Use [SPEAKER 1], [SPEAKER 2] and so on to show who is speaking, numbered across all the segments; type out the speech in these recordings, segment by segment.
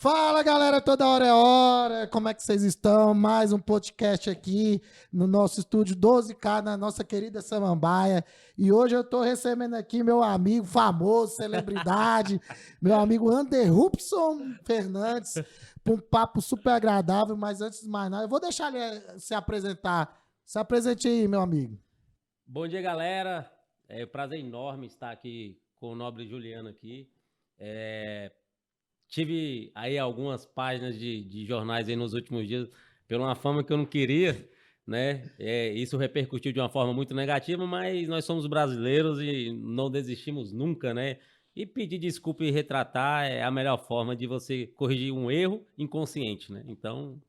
[SPEAKER 1] Fala, galera, toda hora é hora. Como é que vocês estão? Mais um podcast aqui no nosso estúdio 12K, na nossa querida Samambaia. E hoje eu estou recebendo aqui meu amigo famoso, celebridade, meu amigo Anderhupson Fernandes, para um papo super agradável. Mas antes de mais nada, eu vou deixar ele se apresentar. Se apresente aí, meu amigo.
[SPEAKER 2] Bom dia, galera. É um prazer enorme estar aqui com o nobre Juliano aqui. Tive aí algumas páginas de jornais aí nos últimos dias pela uma fama que eu não queria, né? Isso repercutiu de uma forma muito negativa, mas nós somos brasileiros e não desistimos nunca, né? E pedir desculpa e retratar é a melhor forma de você corrigir um erro inconsciente, né? Então,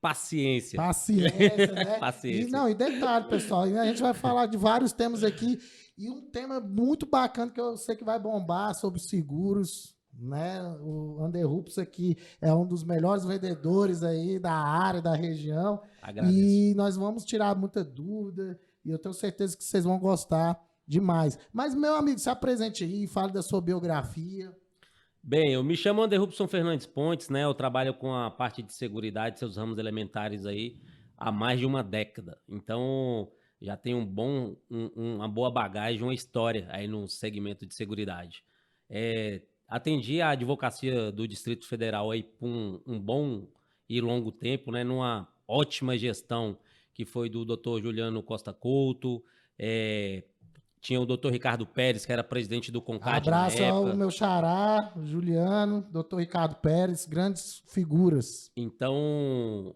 [SPEAKER 2] paciência.
[SPEAKER 1] Paciência, né?
[SPEAKER 2] Paciência.
[SPEAKER 1] E detalhe, pessoal, a gente vai falar de vários temas aqui e um tema muito bacana que eu sei que vai bombar sobre seguros, né? O Anderhupson aqui é um dos melhores vendedores aí da área, da região.
[SPEAKER 2] Agradeço.
[SPEAKER 1] E nós vamos tirar muita dúvida e eu tenho certeza que vocês vão gostar demais. Mas, meu amigo, se apresente aí, fale da sua biografia.
[SPEAKER 2] Bem, eu me chamo Anderhupson Fernandes Pontes, né? Eu trabalho com a parte de seguridade, seus ramos elementares aí, há mais de uma década. Então, já tenho uma boa bagagem, uma história aí no segmento de seguridade. Atendi a advocacia do Distrito Federal aí por um bom e longo tempo, né? Numa ótima gestão que foi do Dr. Juliano Costa Couto. Tinha o Dr. Ricardo Pérez, que era presidente do CONCAD na
[SPEAKER 1] Abraço ao
[SPEAKER 2] época.
[SPEAKER 1] meu xará, Juliano, Dr. Ricardo Pérez, grandes figuras.
[SPEAKER 2] Então,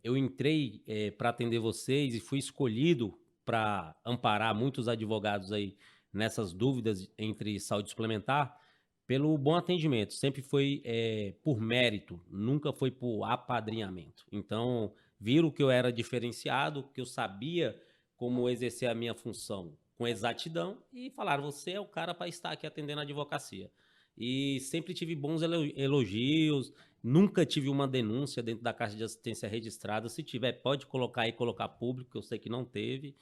[SPEAKER 2] eu entrei para atender vocês e fui escolhido para amparar muitos advogados aí nessas dúvidas entre saúde suplementar pelo bom atendimento. Sempre foi por mérito, nunca foi por apadrinhamento. Então, viram que eu era diferenciado, que eu sabia como exercer a minha função com exatidão e falaram, você é o cara para estar aqui atendendo a advocacia. E sempre tive bons elogios, nunca tive uma denúncia dentro da Caixa de Assistência registrada. Se tiver, pode colocar aí, colocar público, que eu sei que não teve.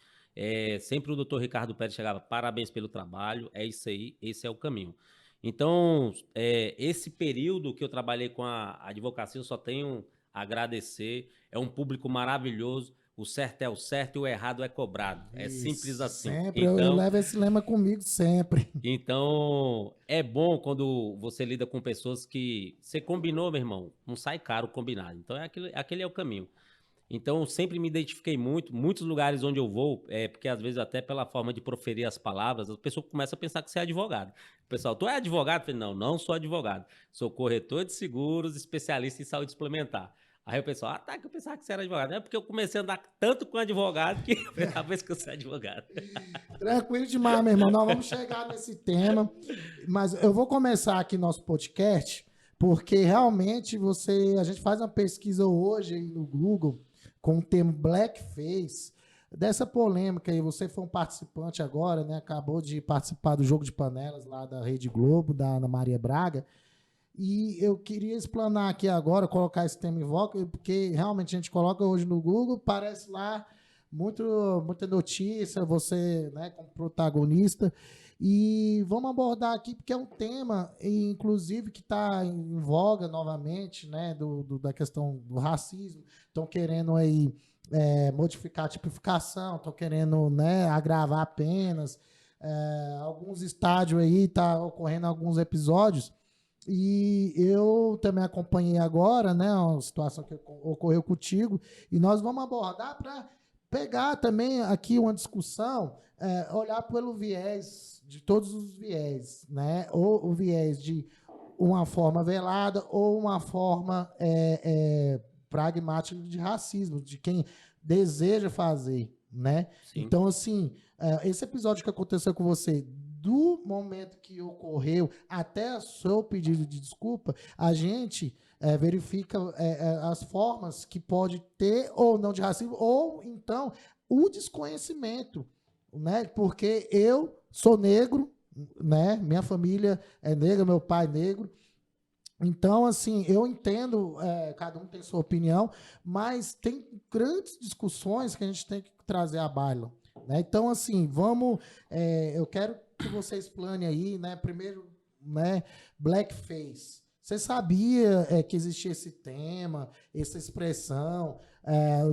[SPEAKER 2] Sempre o doutor Ricardo Pérez chegava, parabéns pelo trabalho, é isso aí, esse é o caminho. Então, esse período que eu trabalhei com a advocacia, eu só tenho a agradecer. É um público maravilhoso. O certo é o certo e o errado é cobrado. É simples
[SPEAKER 1] Isso,
[SPEAKER 2] assim.
[SPEAKER 1] sempre. Eu
[SPEAKER 2] Então,
[SPEAKER 1] levo esse lema comigo sempre.
[SPEAKER 2] então, é bom quando você lida com pessoas que você combinou, meu irmão, não sai caro combinado. Então, aquele é o caminho. Então, eu sempre me identifiquei muito, muitos lugares onde eu vou, porque às vezes até pela forma de proferir as palavras, a pessoa começa a pensar que você é advogado. O pessoal, tu é advogado? Eu falei, não, não sou advogado. Sou corretor de seguros, especialista em saúde suplementar. Aí o pessoal, tá, que eu pensava que você era advogado. É porque eu comecei a andar tanto com advogado que a vez que eu sou advogado.
[SPEAKER 1] Tranquilo demais, meu irmão. Nós vamos chegar nesse tema. Mas eu vou começar aqui nosso podcast, porque realmente a gente faz uma pesquisa hoje no Google com o termo blackface, dessa polêmica aí. Você foi um participante agora, né? Acabou de participar do Jogo de Panelas lá da Rede Globo, da Ana Maria Braga. E eu queria explanar aqui agora, colocar esse tema em voga, porque realmente a gente coloca hoje no Google, parece lá muita notícia, você, né, como protagonista. E vamos abordar aqui, porque é um tema, inclusive, que está em voga novamente, né, da questão do racismo. Estão querendo aí modificar a tipificação, estão querendo, né, agravar penas. Alguns estádios aí, tá ocorrendo alguns episódios. E eu também acompanhei agora, né, uma situação que ocorreu contigo, e nós vamos abordar para pegar também aqui uma discussão, olhar pelo viés, de todos os viés, né, ou o viés de uma forma velada ou uma forma pragmática de racismo, de quem deseja fazer, né?
[SPEAKER 2] Sim.
[SPEAKER 1] Então, assim, esse episódio que aconteceu com você, do momento que ocorreu até o seu pedido de desculpa, a gente verifica as formas que pode ter ou não de racismo, ou então o desconhecimento, né? Porque eu sou negro, né? Minha família é negra, meu pai é negro. Então, assim, eu entendo, cada um tem sua opinião, mas tem grandes discussões que a gente tem que trazer à baila, né? Então, assim, eu quero que você explane aí, né? Primeiro, né, blackface. Você sabia que existia esse tema, essa expressão,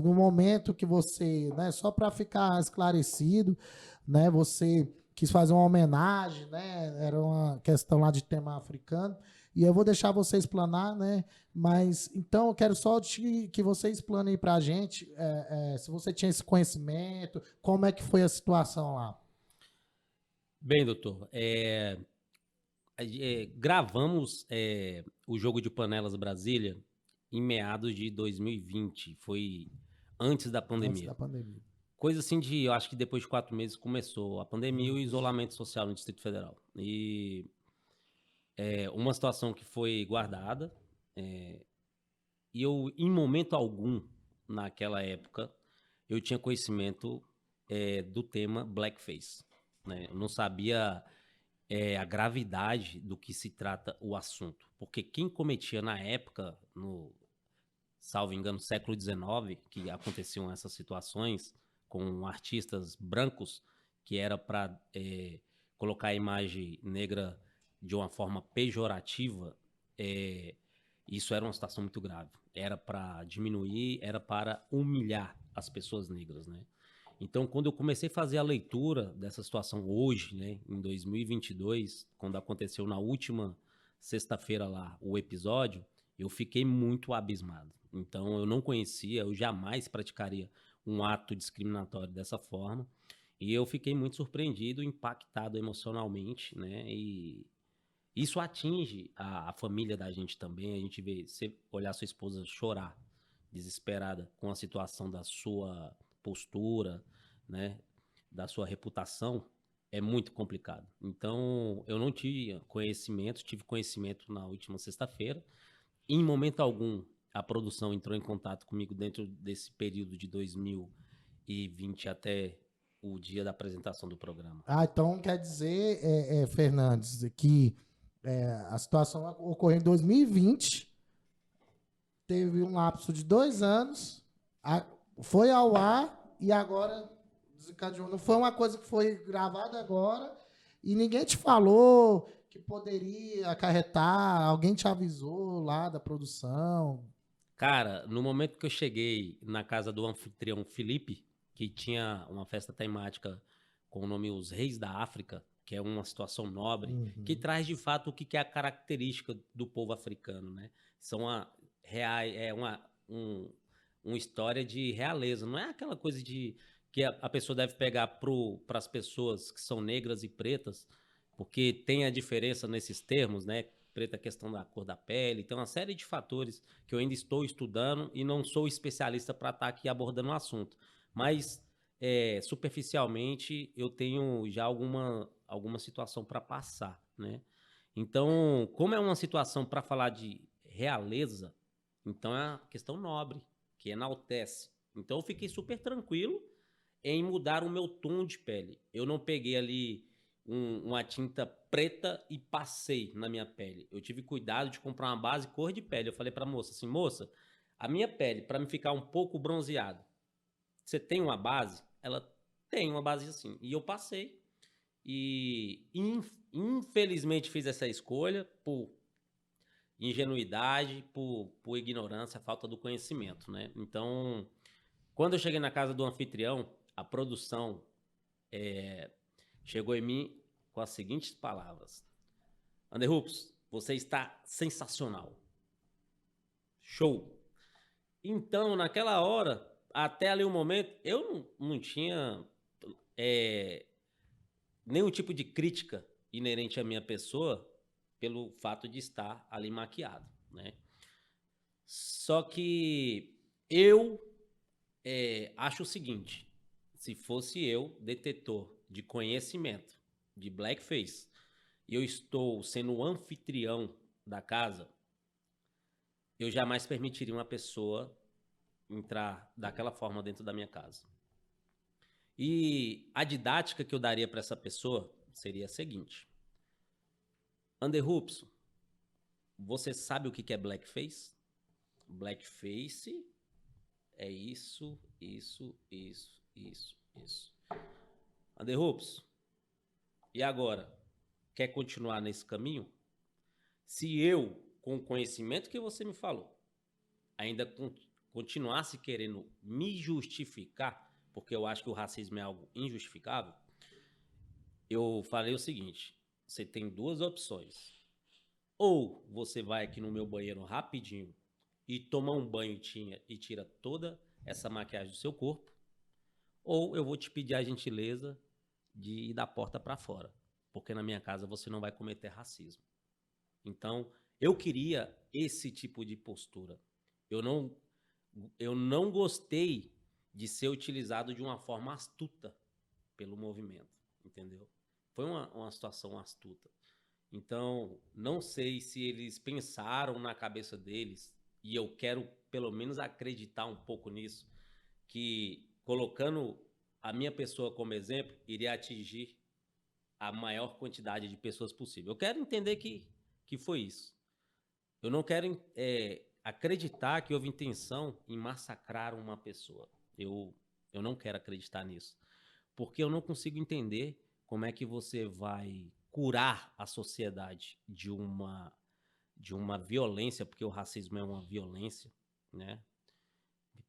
[SPEAKER 1] no momento que você, né, só para ficar esclarecido, né, você quis fazer uma homenagem, né, era uma questão lá de tema africano, e eu vou deixar você explanar, né, mas então eu quero só que você explane aí para a gente se você tinha esse conhecimento, como é que foi a situação lá.
[SPEAKER 2] Bem, doutor, gravamos o Jogo de Panelas Brasília em meados de 2020, foi antes da
[SPEAKER 1] Antes
[SPEAKER 2] pandemia.
[SPEAKER 1] da pandemia.
[SPEAKER 2] Coisa assim eu acho que depois de 4 meses começou a pandemia e o isolamento social no Distrito Federal. E uma situação que foi guardada, e eu, em momento algum, naquela época, eu tinha conhecimento do tema blackface, né? Eu não sabia a gravidade do que se trata o assunto. Porque quem cometia na época, salvo engano, século XIX, que aconteciam essas situações com artistas brancos, que era para colocar a imagem negra de uma forma pejorativa, isso era uma situação muito grave. Era para diminuir, era para humilhar as pessoas negras, né? Então, quando eu comecei a fazer a leitura dessa situação hoje, né, em 2022, quando aconteceu na última sexta-feira lá o episódio, eu fiquei muito abismado. Então, eu não conhecia, eu jamais praticaria um ato discriminatório dessa forma. E eu fiquei muito surpreendido, impactado emocionalmente, né? E isso atinge a família da gente também. A gente vê, você olhar sua esposa chorar, desesperada com a situação da sua postura, né, da sua reputação, é muito complicado. Então, eu não tive conhecimento na última sexta-feira. Em momento algum, a produção entrou em contato comigo dentro desse período de 2020 até o dia da apresentação do programa.
[SPEAKER 1] Ah, então quer dizer, Fernandes, que a situação ocorreu em 2020, teve um lapso de 2 anos, foi ao ar e agora desencadeou. Não foi uma coisa que foi gravada agora e ninguém te falou que poderia acarretar, alguém te avisou lá da produção.
[SPEAKER 2] Cara, no momento que eu cheguei na casa do anfitrião Felipe, que tinha uma festa temática com o nome Os Reis da África, que é uma situação nobre, que
[SPEAKER 1] Uhum.
[SPEAKER 2] traz de fato o que é a característica do povo africano, né? São uma história de realeza, não é aquela coisa de que a pessoa deve pegar para as pessoas que são negras e pretas, porque tem a diferença nesses termos, né? Preta, a questão da cor da pele, tem uma série de fatores que eu ainda estou estudando e não sou especialista para estar aqui abordando o assunto. Mas, superficialmente, eu tenho já alguma situação para passar, né? Então, como é uma situação para falar de realeza, então é uma questão nobre, que enaltece. Então, eu fiquei super tranquilo em mudar o meu tom de pele. Eu não peguei ali uma tinta preta e passei na minha pele. Eu tive cuidado de comprar uma base cor de pele. Eu falei para a moça assim, moça, a minha pele, para me ficar um pouco bronzeado, você tem uma base? Ela tem uma base assim. E eu passei. E infelizmente fiz essa escolha por ingenuidade, por ignorância, falta do conhecimento, né? Então, quando eu cheguei na casa do anfitrião, a produção chegou em mim com as seguintes palavras: Anderrups, você está sensacional. Show. Então, naquela hora, até ali o momento, eu não tinha é, nenhum tipo de crítica inerente à minha pessoa pelo fato de estar ali maquiado, né? Só que eu acho o seguinte: se fosse eu, detetor de conhecimento de blackface, e eu estou sendo o anfitrião da casa, eu jamais permitiria uma pessoa entrar daquela forma dentro da minha casa. E a didática que eu daria para essa pessoa seria a seguinte: Anderrupson, você sabe o que é blackface? Blackface é isso, isso, isso, isso, isso. Anderrupson, e agora? Quer continuar nesse caminho? Se eu, com o conhecimento que você me falou, ainda continuasse querendo me justificar, porque eu acho que o racismo é algo injustificável, eu falei o seguinte, você tem duas opções. Ou você vai aqui no meu banheiro rapidinho e toma um banho e tira toda essa maquiagem do seu corpo, ou eu vou te pedir a gentileza de ir da porta para fora, porque na minha casa você não vai cometer racismo. Então, eu queria esse tipo de postura. Eu não gostei de ser utilizado de uma forma astuta pelo movimento, entendeu? Foi uma situação astuta. Então, não sei se eles pensaram na cabeça deles, e eu quero pelo menos acreditar um pouco nisso, que colocando a minha pessoa como exemplo, iria atingir a maior quantidade de pessoas possível. Eu quero entender que foi isso. Eu não quero acreditar que houve intenção em massacrar uma pessoa. Eu não quero acreditar nisso. Porque eu não consigo entender como é que você vai curar a sociedade de uma violência, porque o racismo é uma violência, né?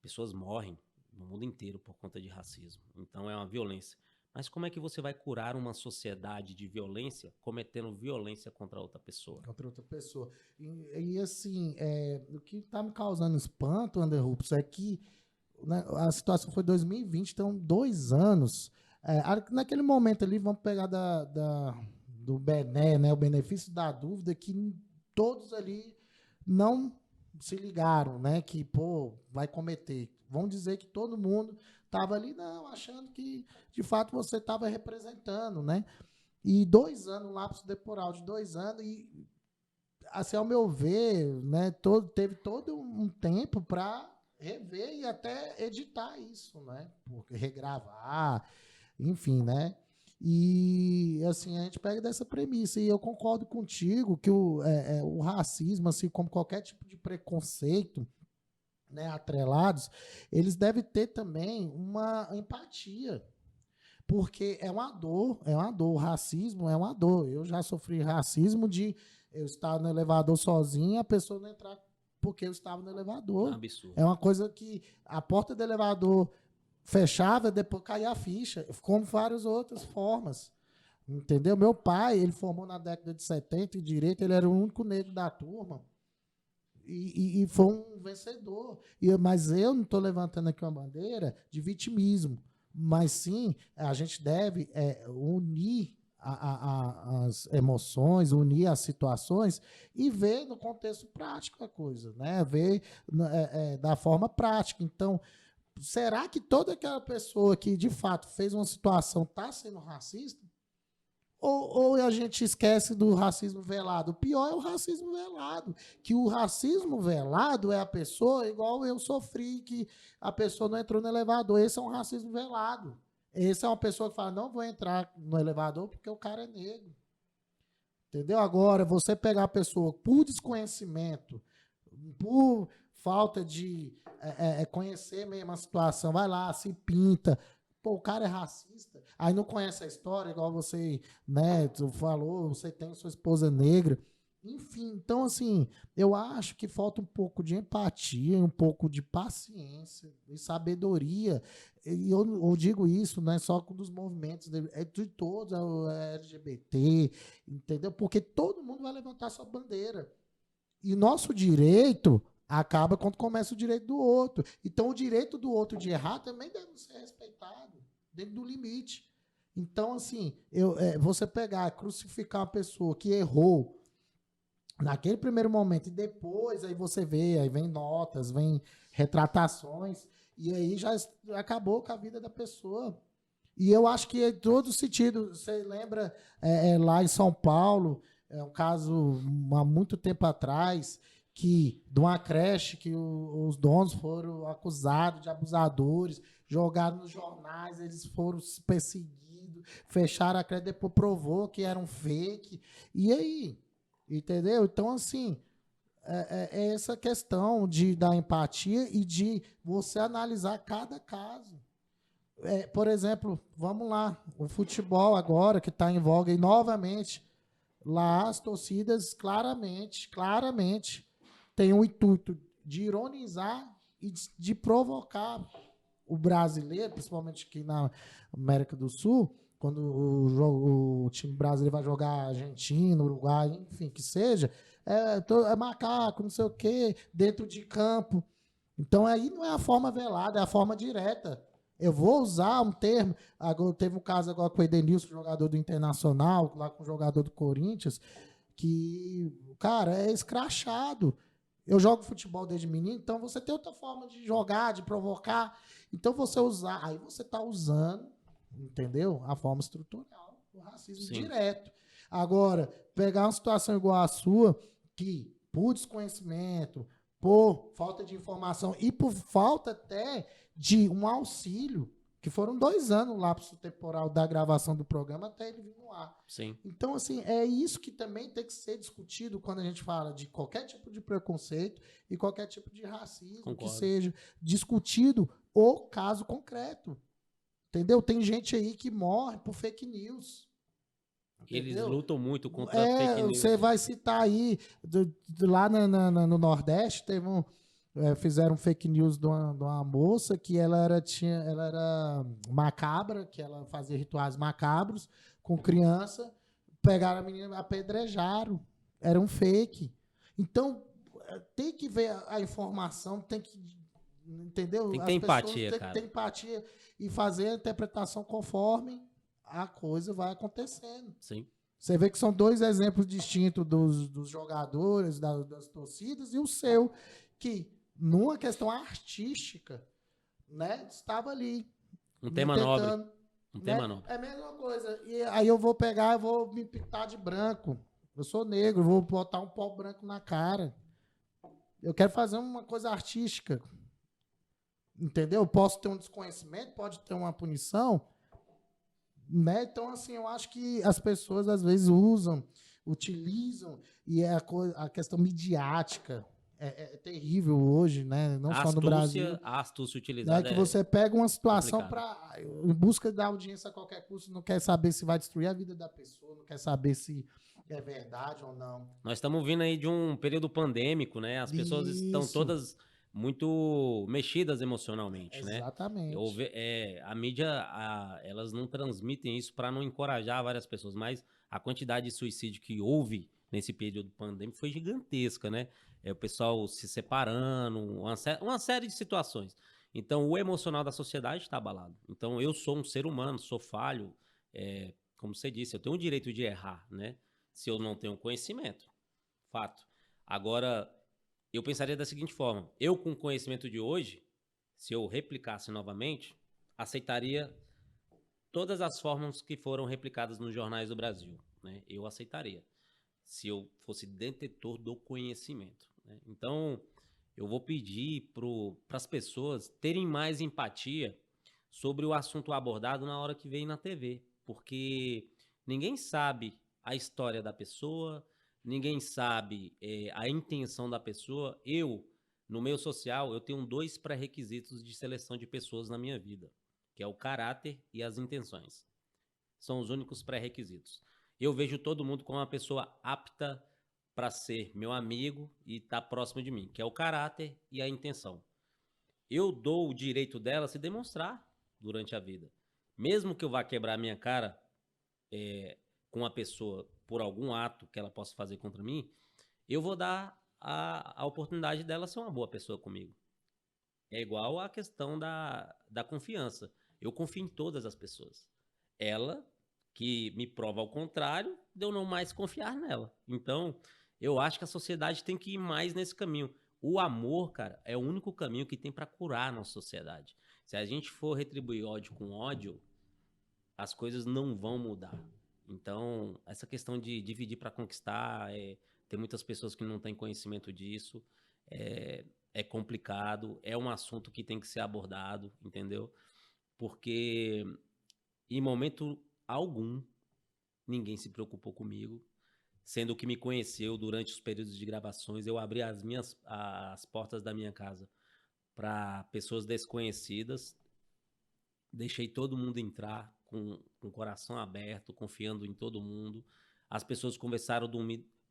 [SPEAKER 2] Pessoas morrem no mundo inteiro por conta de racismo. Então é uma violência. Mas como é que você vai curar uma sociedade de violência cometendo violência contra outra pessoa?
[SPEAKER 1] Contra outra pessoa. E assim, o que está me causando espanto, Anderrupes, é que, né, a situação foi 2020, então 2 anos. Naquele momento ali, vamos pegar do Bené, né, o benefício da dúvida, que todos ali não se ligaram, né, que, pô, vai cometer. Vamos dizer que todo mundo estava ali, não, achando que, de fato, você estava representando, né? E 2 anos, um lapso temporal de 2 anos, e, assim, ao meu ver, né, teve todo um tempo para rever e até editar isso, né? Porque regravar, enfim, né? E, assim, a gente pega dessa premissa, e eu concordo contigo que o racismo, assim como qualquer tipo de preconceito, né, atrelados, eles devem ter também uma empatia, porque é uma dor, o racismo é uma dor. Eu já sofri racismo de eu estar no elevador sozinho e a pessoa não entrar porque eu estava no
[SPEAKER 2] É um
[SPEAKER 1] elevador.
[SPEAKER 2] absurdo.
[SPEAKER 1] É uma coisa que a porta do elevador fechava, depois caía a ficha, como várias outras formas. Entendeu? Meu pai, ele formou na década de 70 em Direito, ele era o único negro da turma. E foi um vencedor. Mas eu não estou levantando aqui uma bandeira de vitimismo, mas sim a gente deve unir as emoções, unir as situações e ver no contexto prático a coisa, né? Ver da forma prática. Então, será que toda aquela pessoa que de fato fez uma situação está sendo racista? Ou a gente esquece do racismo velado? O pior é o racismo velado. Que o racismo velado é a pessoa, igual eu sofri, que a pessoa não entrou no elevador. Esse é um racismo velado. Esse é uma pessoa que fala, não vou entrar no elevador porque o cara é negro. Entendeu? Agora, você pegar a pessoa por desconhecimento, por falta de conhecer mesmo a situação, vai lá, se pinta. Pô, o cara é racista. Aí não conhece a história, igual você, né, tu falou, você tem sua esposa negra. Enfim, então, assim, eu acho que falta um pouco de empatia, um pouco de paciência e sabedoria. E eu digo isso, não é só dos movimentos, é de todos, o LGBT, entendeu? Porque todo mundo vai levantar sua bandeira. E nosso direito acaba quando começa o direito do outro. Então, o direito do outro de errar também deve ser respeitado, dentro do limite. Então, assim, você pegar, crucificar uma pessoa que errou naquele primeiro momento e depois aí você vê, aí vem notas, vem retratações, e aí já acabou com a vida da pessoa. E eu acho que em todo sentido, você lembra lá em São Paulo, um caso há muito tempo atrás, que de uma creche que os donos foram acusados de abusadores, jogaram nos jornais, eles foram perseguidos, fecharam a creche, depois provou que era um fake. E aí? Entendeu? Então, assim, é essa questão da empatia e de você analisar cada caso. Por exemplo, vamos lá, o futebol agora que está em voga e novamente lá as torcidas claramente têm o intuito de ironizar e de provocar o brasileiro, principalmente aqui na América do Sul, quando o time brasileiro vai jogar Argentina, Uruguai, enfim, que seja, é macaco, não sei o quê, dentro de campo. Então aí não é a forma velada, é a forma direta. Eu vou usar um termo. Agora, teve um caso agora com o Edenilson, jogador do Internacional, lá com o jogador do Corinthians, que, cara, é escrachado. Eu jogo futebol desde menino, então você tem outra forma de jogar, de provocar. Então você usar, aí você está usando, entendeu? A forma estrutural, o racismo
[SPEAKER 2] Sim.
[SPEAKER 1] direto. Agora, pegar uma situação igual a sua, que por desconhecimento, por falta de informação e por falta até de um auxílio, que foram 2 anos lá para o temporal da gravação do programa até ele vir no ar.
[SPEAKER 2] Sim.
[SPEAKER 1] Então, assim, é isso que também tem que ser discutido quando a gente fala de qualquer tipo de preconceito e qualquer tipo de racismo,
[SPEAKER 2] Concordo.
[SPEAKER 1] que seja discutido o caso concreto. Entendeu? Tem gente aí que morre por fake news.
[SPEAKER 2] Eles
[SPEAKER 1] Entendeu?
[SPEAKER 2] lutam muito contra fake news.
[SPEAKER 1] Você vai citar aí, lá no Nordeste, teve fizeram fake news de uma moça que ela era macabra, que ela fazia rituais macabros com criança, pegaram a menina, apedrejaram, era um fake. Então, tem que ver a informação, tem que, entendeu?
[SPEAKER 2] Tem que ter
[SPEAKER 1] As pessoas
[SPEAKER 2] empatia,
[SPEAKER 1] têm que ter
[SPEAKER 2] cara.
[SPEAKER 1] empatia e fazer a interpretação conforme a coisa vai acontecendo.
[SPEAKER 2] Sim.
[SPEAKER 1] Você vê que são 2 exemplos distintos dos jogadores, das torcidas, e o seu, que numa questão artística, né, estava ali,
[SPEAKER 2] Um tema nobre.
[SPEAKER 1] tentando.
[SPEAKER 2] Um
[SPEAKER 1] Né?
[SPEAKER 2] tema nobre.
[SPEAKER 1] É a mesma coisa. E aí eu vou pegar, eu vou me pintar de branco. Eu sou negro, vou botar um pó branco na cara. Eu quero fazer uma coisa artística. Entendeu? Posso ter um desconhecimento, pode ter uma punição, né? Então, assim, eu acho que as pessoas às vezes utilizam, e a questão midiática é terrível hoje, né? Não só no Brasil.
[SPEAKER 2] A astúcia
[SPEAKER 1] Né?
[SPEAKER 2] utilizada
[SPEAKER 1] Que
[SPEAKER 2] é
[SPEAKER 1] você pega uma situação
[SPEAKER 2] complicada.
[SPEAKER 1] em busca da audiência a qualquer custo, não quer saber se vai destruir a vida da pessoa, não quer saber se é verdade ou não.
[SPEAKER 2] Nós estamos vindo aí de um período pandêmico, né? As pessoas estão
[SPEAKER 1] Isso,
[SPEAKER 2] todas muito mexidas emocionalmente, né?
[SPEAKER 1] exatamente.
[SPEAKER 2] A mídia, elas não transmitem isso para não encorajar várias pessoas, mas a quantidade de suicídio que houve nesse período pandêmico foi gigantesca, né? O pessoal se separando, uma série de situações. Então, o emocional da sociedade está abalado. Então, eu sou um ser humano, sou falho, como você disse, eu tenho o direito de errar, né? Se eu não tenho conhecimento. Fato. Agora, eu pensaria da seguinte forma: eu, com o conhecimento de hoje, se eu replicasse novamente, aceitaria todas as formas que foram replicadas nos jornais do Brasil. Né? Eu aceitaria, se eu fosse detentor do conhecimento. Né? Então, eu vou pedir para as pessoas terem mais empatia sobre o assunto abordado na hora que vem na TV, porque ninguém sabe a história da pessoa, ninguém sabe a intenção da pessoa. No meio social, eu tenho 2 pré-requisitos de seleção de pessoas na minha vida, que é o caráter e as intenções. São os únicos pré-requisitos. Eu vejo todo mundo como uma pessoa apta para ser meu amigo e estar próximo de mim, que é o caráter e a intenção. Eu dou o direito dela se demonstrar durante a vida. Mesmo que eu vá quebrar minha cara com uma pessoa por algum ato que ela possa fazer contra mim, eu vou dar a oportunidade dela ser uma boa pessoa comigo. É igual a questão da confiança. Eu confio em todas as pessoas. Ela, que me prova ao contrário, de eu não mais confiar nela. Então, eu acho que a sociedade tem que ir mais nesse caminho. O amor, cara, é o único caminho que tem para curar a nossa sociedade. Se a gente for retribuir ódio com ódio, as coisas não vão mudar. Então, essa questão de dividir para conquistar, tem muitas pessoas que não têm conhecimento disso, é complicado, é um assunto que tem que ser abordado, entendeu? Porque em momento algum ninguém se preocupou comigo, sendo que me conheceu durante os períodos de gravações, eu abri as portas da minha casa para pessoas desconhecidas, deixei todo mundo entrar com o coração aberto, confiando em todo mundo. as pessoas conversaram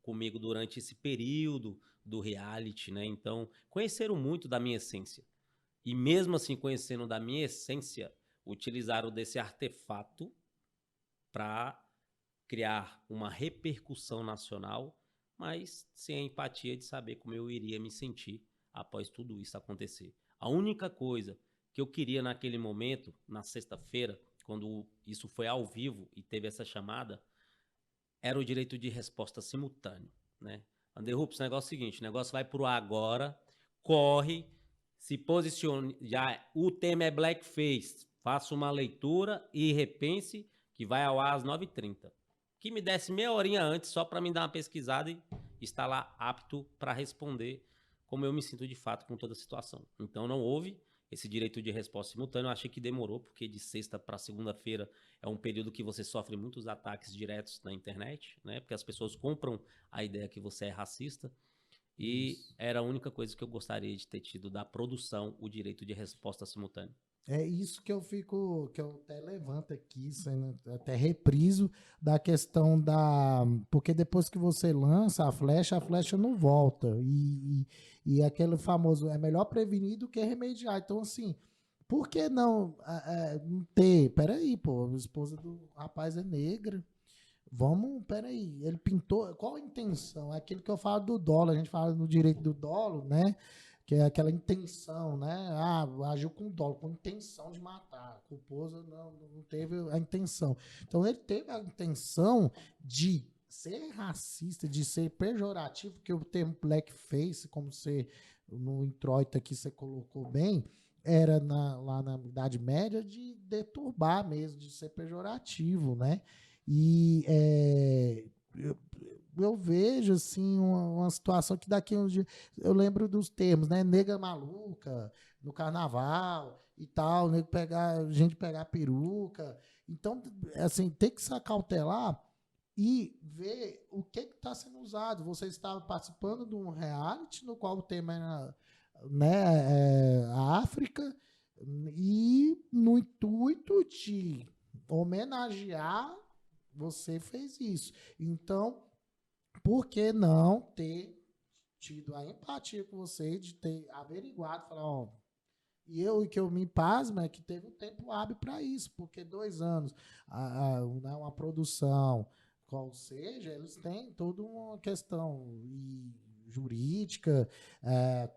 [SPEAKER 2] comigo durante esse período do reality, né? Então, conheceram muito da minha essência. E mesmo assim, conhecendo da minha essência, utilizaram desse artefato para criar uma repercussão nacional, mas sem a empatia de saber como eu iria me sentir após tudo isso acontecer. A única coisa que eu queria naquele momento, na sexta-feira, quando isso foi ao vivo e teve essa chamada, era o direito de resposta simultâneo, né? Anderrup, o negócio é o seguinte, o negócio vai pro ar agora, corre, se posicione, já o tema é blackface, faça uma leitura e repense que vai ao ar às 9h30. Que me desse meia horinha antes só para me dar uma pesquisada e estar lá apto para responder como eu me sinto de fato com toda a situação. Então não houve esse direito de resposta simultâneo. Eu achei que demorou, porque de sexta para segunda-feira é um período que você sofre muitos ataques diretos na internet, né? Porque as pessoas compram a ideia que você é racista. E era a única coisa que eu gostaria de ter tido da produção, o direito de resposta simultânea.
[SPEAKER 1] É isso que eu fico, que eu até levanto aqui, até repriso da questão da. Porque depois que você lança a flecha não volta. E aquele famoso é melhor prevenir do que remediar. Então, assim, por que não ter? Peraí, pô, a esposa do rapaz é negra. Vamos, peraí, ele pintou. Qual a intenção? É aquilo que eu falo do dolo, a gente fala no direito do dolo, né? Que é aquela intenção, né? Ah, agiu com dolo, com intenção de matar. Culposo não teve a intenção. Então ele teve a intenção de ser racista, de ser pejorativo, porque o termo blackface, como você no introito aqui você colocou bem, era lá na Idade Média de deturbar mesmo, de ser pejorativo, né? E eu vejo assim uma situação que daqui uns dias eu lembro dos termos, né? Nega maluca no carnaval e tal, nego gente pegar peruca. Então, assim, tem que se acautelar e ver o que está sendo usado. Você estava participando de um reality no qual o tema era, né, a África, e no intuito de homenagear, você fez isso. Então, por que não ter tido a empatia com você, de ter averiguado, falar, ó, e que eu me pasmo é que teve um tempo hábil para isso, porque 2 anos, uma produção, qual seja, eles têm toda uma questão jurídica,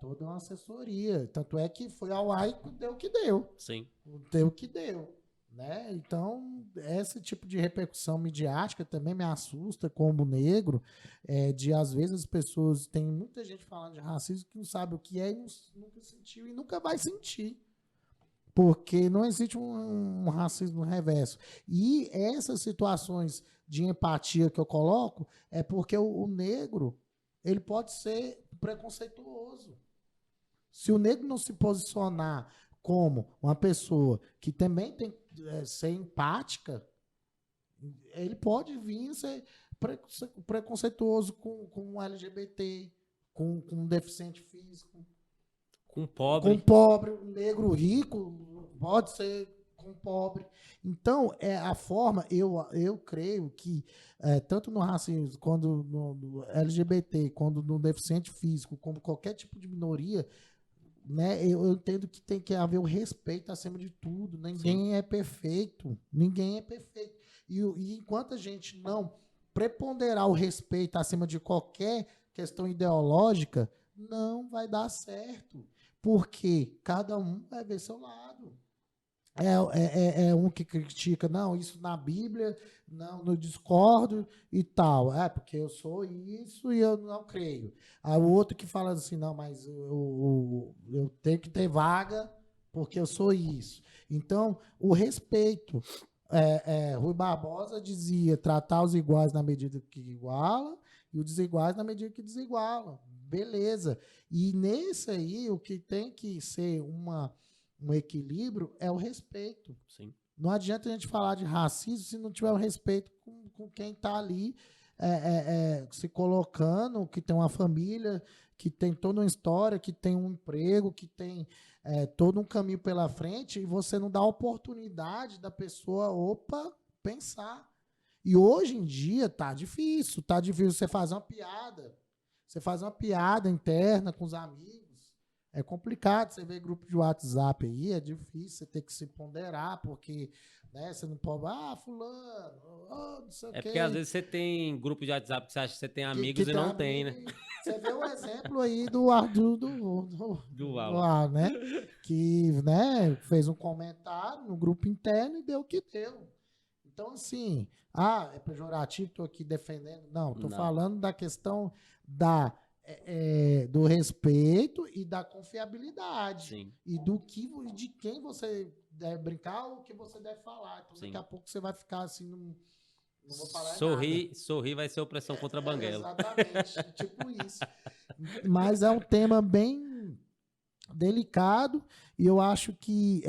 [SPEAKER 1] toda uma assessoria. Tanto é que foi ao ar e deu o que deu.
[SPEAKER 2] Sim.
[SPEAKER 1] Deu o que deu. Né? Então, esse tipo de repercussão midiática também me assusta como negro, de às vezes as pessoas, tem muita gente falando de racismo que não sabe o que é e nunca sentiu e nunca vai sentir, porque não existe um racismo reverso. E essas situações de empatia que eu coloco é porque o negro, ele pode ser preconceituoso. Se o negro não se posicionar como uma pessoa que também tem que ser empática, ele pode vir ser preconceituoso com LGBT, com deficiente físico,
[SPEAKER 2] com pobre.
[SPEAKER 1] Com pobre, um negro rico pode ser com pobre. Então, a forma, eu creio que tanto no racismo, quando no LGBT, quando no deficiente físico, como qualquer tipo de minoria, né, eu entendo que tem que haver o respeito acima de tudo. Ninguém é perfeito. Ninguém é perfeito. E enquanto a gente não preponderar o respeito acima de qualquer questão ideológica, não vai dar certo. Porque cada um vai ver seu lado. É um que critica, não, isso na Bíblia, não discordo e tal. Porque eu sou isso e eu não creio. Aí o outro que fala assim, não, mas eu tenho que ter vaga porque eu sou isso. Então, o respeito. Rui Barbosa dizia tratar os iguais na medida que igualam e os desiguais na medida que desigualam. Beleza. E nesse aí, o que tem que ser um equilíbrio é o respeito.
[SPEAKER 2] Sim.
[SPEAKER 1] Não adianta a gente falar de racismo se não tiver o respeito com quem está ali se colocando, que tem uma família, que tem toda uma história, que tem um emprego, que tem todo um caminho pela frente, e você não dá a oportunidade da pessoa, pensar. E hoje em dia tá difícil você fazer uma piada. Você faz uma piada interna com os amigos. É complicado, você vê grupo de WhatsApp aí, é difícil, você tem que se ponderar, porque né, você não pode, fulano, não sei o quê.
[SPEAKER 2] Porque às vezes você tem grupo de WhatsApp que você acha que você tem amigos
[SPEAKER 1] que
[SPEAKER 2] e não tem, né?
[SPEAKER 1] Você vê o exemplo aí do Ar, né? Que né, fez um comentário no grupo interno e deu o que deu. Então, assim, é pejorativo, estou aqui defendendo. Não, estou falando da questão do respeito e da confiabilidade.
[SPEAKER 2] Sim.
[SPEAKER 1] E de quem você deve brincar ou o que você deve falar. Então, daqui a pouco você vai ficar assim, não vou falar nada.
[SPEAKER 2] Sorrir vai ser opressão contra a banguela.
[SPEAKER 1] Exatamente, tipo isso. Mas é um tema bem delicado e eu acho que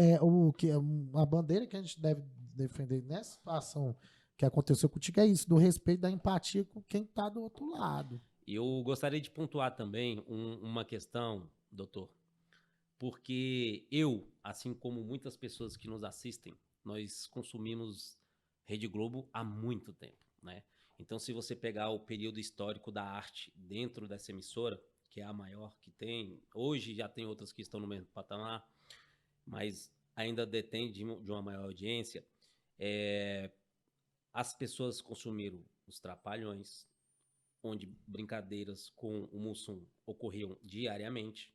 [SPEAKER 1] a bandeira que a gente deve defender nessa situação que aconteceu contigo é isso, do respeito, da empatia com quem está do outro lado.
[SPEAKER 2] Eu gostaria de pontuar também uma questão, doutor, porque eu, assim como muitas pessoas que nos assistem, nós consumimos Rede Globo há muito tempo, né? Então, se você pegar o período histórico da arte dentro dessa emissora, que é a maior que tem, hoje já tem outras que estão no mesmo patamar, mas ainda detém de uma maior audiência, as pessoas consumiram os Trapalhões, onde brincadeiras com o Mussum ocorriam diariamente.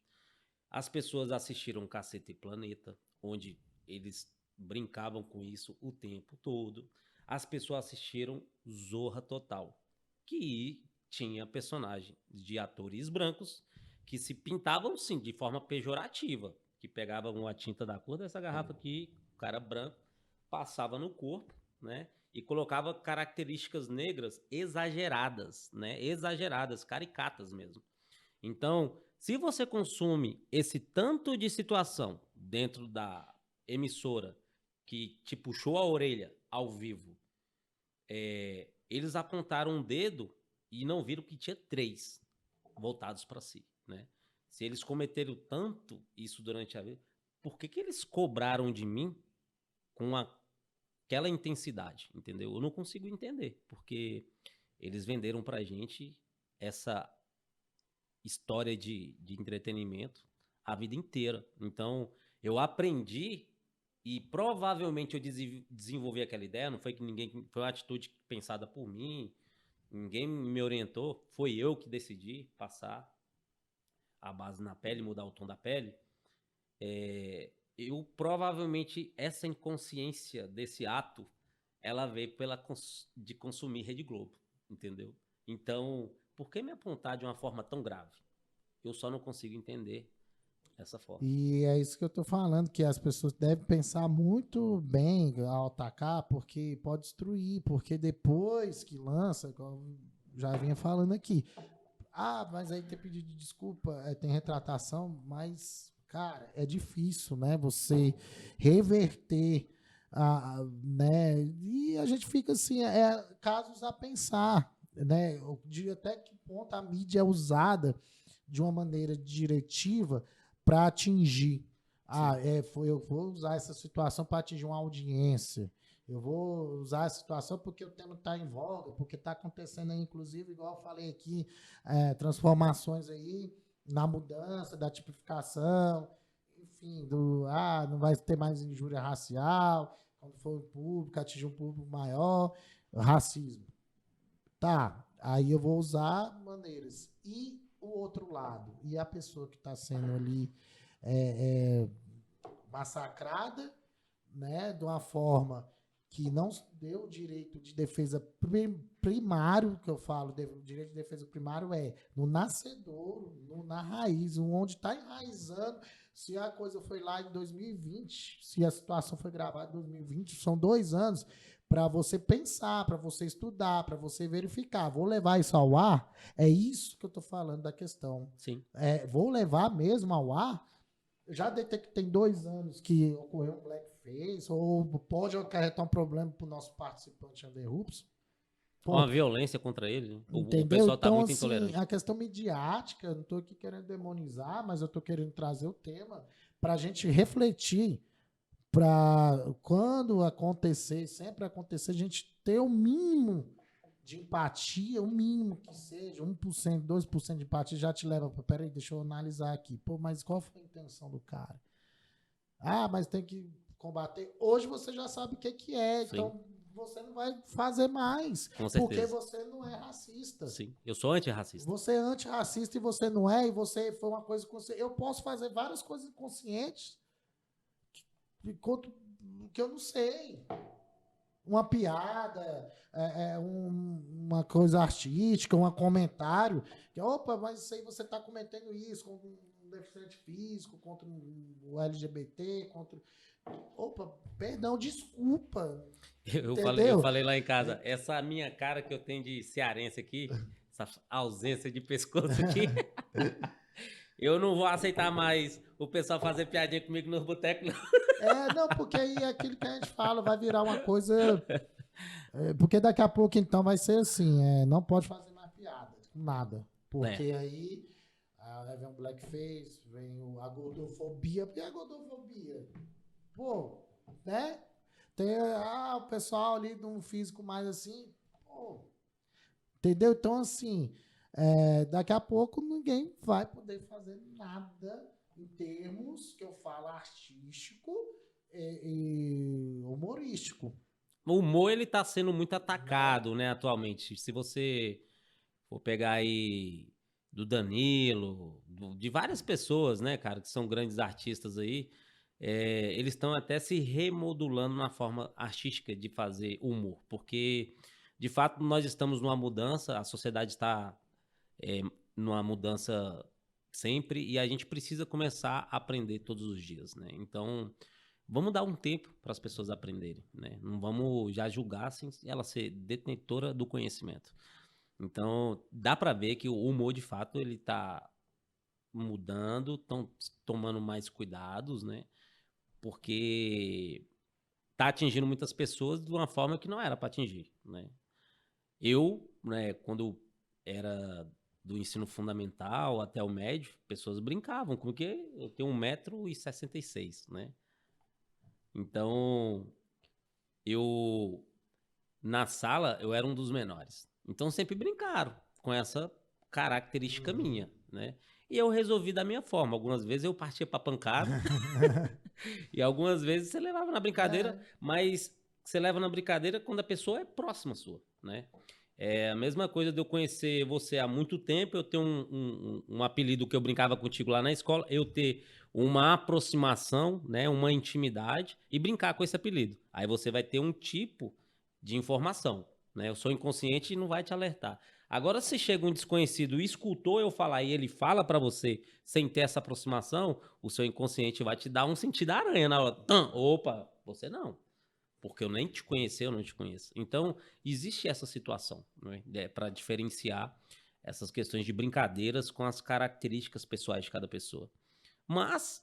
[SPEAKER 2] As pessoas assistiram Caceta e Planeta, onde eles brincavam com isso o tempo todo. As pessoas assistiram Zorra Total, que tinha personagem de atores brancos que se pintavam, sim, de forma pejorativa, que pegavam a tinta da cor dessa garrafa aqui, o cara branco, passava no corpo, né? E colocava características negras exageradas, né? Exageradas, caricatas mesmo. Então, se você consome esse tanto de situação dentro da emissora que te puxou a orelha ao vivo, eles apontaram um dedo e não viram que tinha 3 voltados para si, né? Se eles cometeram tanto isso durante a vida, por que eles cobraram de mim com aquela intensidade, entendeu? Eu não consigo entender, porque eles venderam pra gente essa história de entretenimento a vida inteira. Então, eu aprendi e provavelmente eu desenvolvi aquela ideia, não foi que ninguém, foi uma atitude pensada por mim, ninguém me orientou, foi eu que decidi passar a base na pele, mudar o tom da pele. Eu provavelmente essa inconsciência desse ato ela veio de consumir Rede Globo, entendeu? Então, por que me apontar de uma forma tão grave? Eu só não consigo entender essa forma.
[SPEAKER 1] E é isso que eu tô falando, que as pessoas devem pensar muito bem ao atacar, porque pode destruir, porque depois que lança, como já vinha falando aqui, mas aí tem pedido de desculpa, tem retratação, mas, cara, é difícil, né, você reverter, né, e a gente fica assim, casos a pensar, né, de até que ponto a mídia é usada de uma maneira diretiva para atingir. Eu vou usar essa situação para atingir uma audiência. Eu vou usar a situação porque o tema está em voga, porque está acontecendo aí, inclusive, igual eu falei aqui, transformações aí na mudança da tipificação, enfim, não vai ter mais injúria racial, quando for público, atingir um público maior, racismo. Tá, aí eu vou usar maneiras. E o outro lado, e a pessoa que está sendo ali massacrada, né, de uma forma que não deu direito de defesa primário, que eu falo, direito de defesa primário no nascedouro, na raiz, onde está enraizando. Se a coisa foi lá em 2020, se a situação foi gravada em 2020, são 2 anos para você pensar, para você estudar, para você verificar. Vou levar isso ao ar? É isso que eu estou falando da questão.
[SPEAKER 2] Sim.
[SPEAKER 1] Vou levar mesmo ao ar? Já detectei 2 anos que ocorreu um blackface, ou pode acarretar um problema para o nosso participante André Rupes.
[SPEAKER 2] Uma violência contra ele.
[SPEAKER 1] Entendeu?
[SPEAKER 2] O pessoal está
[SPEAKER 1] então,
[SPEAKER 2] muito
[SPEAKER 1] assim,
[SPEAKER 2] intolerante.
[SPEAKER 1] a questão midiática, eu não estou aqui querendo demonizar, mas eu estou querendo trazer o tema para a gente refletir. para quando acontecer, sempre acontecer, a gente ter o mínimo de empatia, o mínimo que seja, 1%, 2% de empatia já te leva para, peraí, deixa eu analisar aqui. Pô, mas qual foi a intenção do cara? Ah, mas tem que combater. Hoje você já sabe o que é,
[SPEAKER 2] Sim,
[SPEAKER 1] então você não vai fazer mais,
[SPEAKER 2] com
[SPEAKER 1] porque
[SPEAKER 2] certeza.
[SPEAKER 1] você não é racista.
[SPEAKER 2] Sim, eu sou antirracista.
[SPEAKER 1] Você é antirracista e você não é, e você foi uma coisa consciente. Eu posso fazer várias coisas inconscientes que eu não sei. Uma piada, uma coisa artística, um comentário. Que, opa, mas isso aí você está cometendo isso contra um deficiente físico, contra o LGBT, contra. Opa, perdão, desculpa.
[SPEAKER 2] Eu
[SPEAKER 1] Entendeu?
[SPEAKER 2] falei lá em casa, essa minha cara que eu tenho de cearense aqui, essa ausência de pescoço aqui, eu não vou aceitar mais o pessoal fazer piadinha comigo nos botecos, não.
[SPEAKER 1] Não, porque aí é aquilo que a gente fala vai virar uma coisa. Porque daqui a pouco, então, vai ser assim: não pode fazer mais piada, nada. Porque aí vem o blackface, vem a gordofobia. Por que a gordofobia? Pô, né? Tem o pessoal ali de um físico mais assim, pô, entendeu? Então, assim, daqui a pouco ninguém vai poder fazer nada em termos que eu falo artístico e humorístico.
[SPEAKER 2] O humor, ele tá sendo muito atacado, né, atualmente. Se você for pegar aí do Danilo, de várias pessoas, né, cara, que são grandes artistas aí, eles estão até se remodulando na forma artística de fazer humor, porque, de fato, nós estamos numa mudança, a sociedade está numa mudança sempre e a gente precisa começar a aprender todos os dias, né? Então, vamos dar um tempo para as pessoas aprenderem, né? Não vamos já julgar sem ela ser detentora do conhecimento. Então, dá para ver que o humor, de fato, ele tá mudando, estão tomando mais cuidados, né? Porque tá atingindo muitas pessoas de uma forma que não era para atingir, né? Eu, né, quando era do ensino fundamental até o médio, pessoas brincavam, porque eu tenho 1,66 m, né? Então, eu na sala eu era um dos menores. Então sempre brincaram com essa característica minha, né? E eu resolvi da minha forma. Algumas vezes eu partia pra pancada e algumas vezes você levava na brincadeira,
[SPEAKER 1] É,
[SPEAKER 2] mas você leva na brincadeira quando a pessoa é próxima sua, né? É a mesma coisa de eu conhecer você há muito tempo, eu ter um apelido que eu brincava contigo lá na escola, eu ter uma aproximação, né, uma intimidade e brincar com esse apelido. Aí você vai ter um tipo de informação, né? O seu inconsciente não vai te alertar. Agora, se chega um desconhecido e escutou eu falar e ele fala pra você sem ter essa aproximação, o seu inconsciente vai te dar um sentido aranha na hora. Opa, você não. Porque eu nem te conheci, eu não te conheço. Então, existe essa situação, né? Para diferenciar essas questões de brincadeiras com as características pessoais de cada pessoa. Mas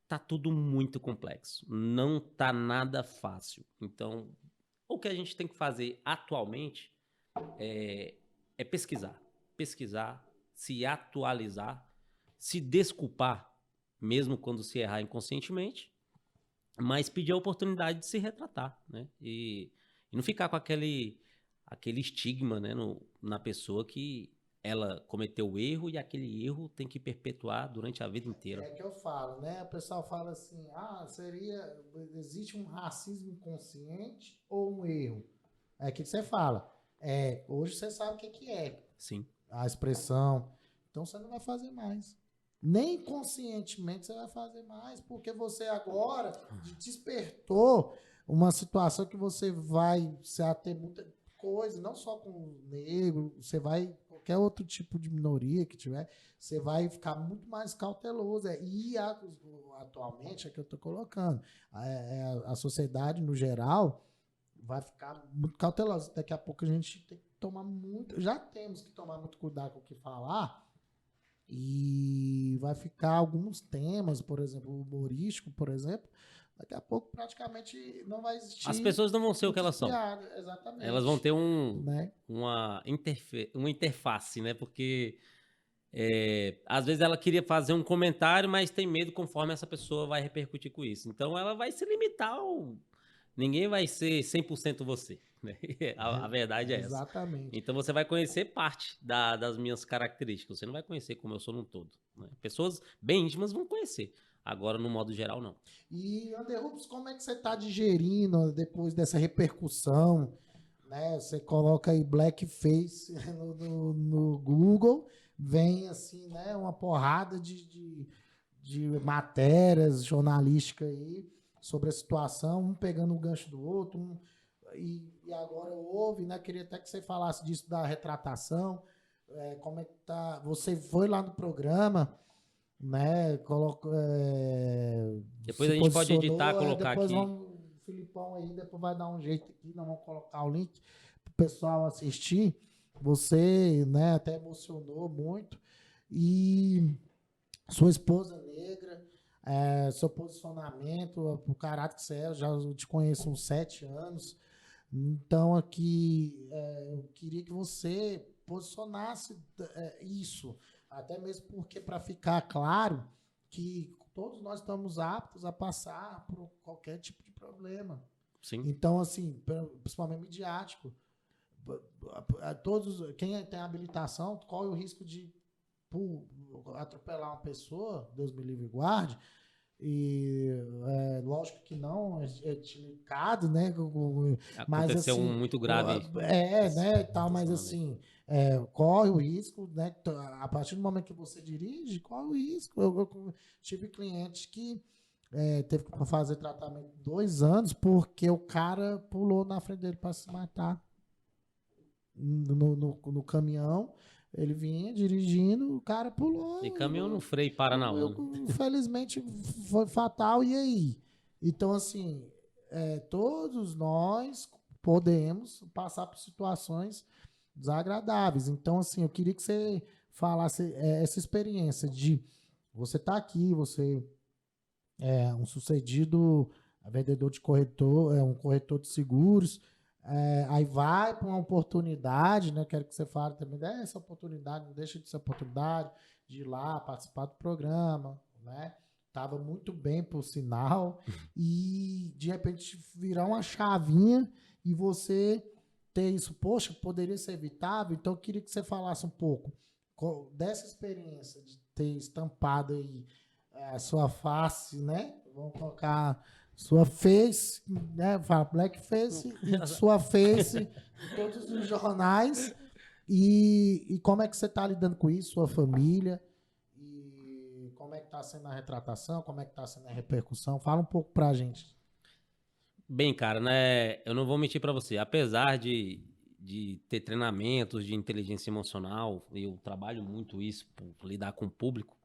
[SPEAKER 2] tá tudo muito complexo. Não tá nada fácil. Então, o que a gente tem que fazer atualmente é pesquisar. Pesquisar, se atualizar, se desculpar, mesmo quando se errar inconscientemente, mas pedir a oportunidade de se retratar, né? E não ficar com aquele estigma, né, na pessoa que ela cometeu o erro e aquele erro tem que perpetuar durante a vida inteira.
[SPEAKER 1] que eu falo, né? O pessoal fala assim, existe um racismo inconsciente ou um erro? É o que você fala. Hoje você sabe o que é
[SPEAKER 2] Sim.
[SPEAKER 1] a expressão. Então você não vai fazer mais. Nem conscientemente você vai fazer mais, porque você agora despertou uma situação que você vai se ater muita coisa, não só com o negro, você vai, qualquer outro tipo de minoria que tiver, você vai ficar muito mais cauteloso. Atualmente, é que eu estou colocando, a sociedade no geral vai ficar muito cautelosa. Daqui a pouco a gente tem que tomar muito, já temos que tomar muito cuidado com o que falar, e vai ficar alguns temas, por exemplo, humorístico, por exemplo, daqui a pouco praticamente não vai existir.
[SPEAKER 2] As pessoas não vão ser o que elas são.
[SPEAKER 1] Exatamente.
[SPEAKER 2] Elas vão ter
[SPEAKER 1] né?
[SPEAKER 2] uma interface, né? Porque Às vezes ela queria fazer um comentário, mas tem medo conforme essa pessoa vai repercutir com isso. Então ela vai se limitar Ninguém vai ser 100% você, né? A verdade é essa.
[SPEAKER 1] Exatamente.
[SPEAKER 2] Então você vai conhecer parte das minhas características. Você não vai conhecer como eu sou num todo, né? Pessoas bem íntimas vão conhecer. Agora, no modo geral, não.
[SPEAKER 1] E, Anderrupes, como é que você está digerindo depois dessa repercussão? Né? Você coloca aí blackface no Google, vem assim, né? Uma porrada de matérias jornalísticas aí sobre a situação, um pegando o gancho do outro, e agora houve, né? Queria até que você falasse disso da retratação, como é que tá? Você foi lá no programa, né?
[SPEAKER 2] Depois
[SPEAKER 1] Se
[SPEAKER 2] a gente pode editar,
[SPEAKER 1] posicionou,
[SPEAKER 2] colocar
[SPEAKER 1] depois
[SPEAKER 2] aqui.
[SPEAKER 1] vamos, o Filipão aí, depois vai dar um jeito aqui, nós vamos colocar o link pro pessoal assistir. Você, né, até emocionou muito. E sua esposa negra, seu posicionamento, o caráter que você é, eu já te conheço há uns 7 anos. Então, aqui, eu queria que você posicionasse isso, até mesmo porque, para ficar claro, que todos nós estamos aptos a passar por qualquer tipo de problema.
[SPEAKER 2] Sim.
[SPEAKER 1] Então, assim, principalmente midiático, todos, quem tem habilitação, corre o risco de atropelar uma pessoa, Deus me livre e guarde, e lógico que não, é delicado, né? Mas
[SPEAKER 2] Aconteceu
[SPEAKER 1] assim,
[SPEAKER 2] muito grave
[SPEAKER 1] né, tal, mas
[SPEAKER 2] situação ali.
[SPEAKER 1] assim, corre o risco, né? A partir do momento que você dirige, corre o risco. Eu tive cliente que teve que fazer tratamento 2 anos porque o cara pulou na frente dele para se matar no caminhão. Ele vinha dirigindo, o cara
[SPEAKER 2] E
[SPEAKER 1] pulou.
[SPEAKER 2] caminhão no freio para na hora.
[SPEAKER 1] Infelizmente foi fatal. E aí? Então, assim, todos nós podemos passar por situações desagradáveis. Então, assim, eu queria que você falasse essa experiência de você estar aqui, você é um sucedido vendedor de corretor, um corretor de seguros. Aí vai para uma oportunidade, né? Quero que você fale também dessa oportunidade, não deixa de ser oportunidade de ir lá participar do programa, né? Tava muito bem, por sinal, e de repente virar uma chavinha e você ter isso, poxa, poderia ser evitável. Então eu queria que você falasse um pouco dessa experiência de ter estampado aí a sua face, né? Vamos colocar sua face, né? Fala blackface e sua face em todos os jornais. E como é que você está lidando com isso, sua família? E como é que está sendo a retratação? Como é que está sendo a repercussão? Fala um pouco pra gente.
[SPEAKER 2] Bem, cara, né? Eu não vou mentir pra você. Apesar de ter treinamentos de inteligência emocional, eu trabalho muito isso, por lidar com o público.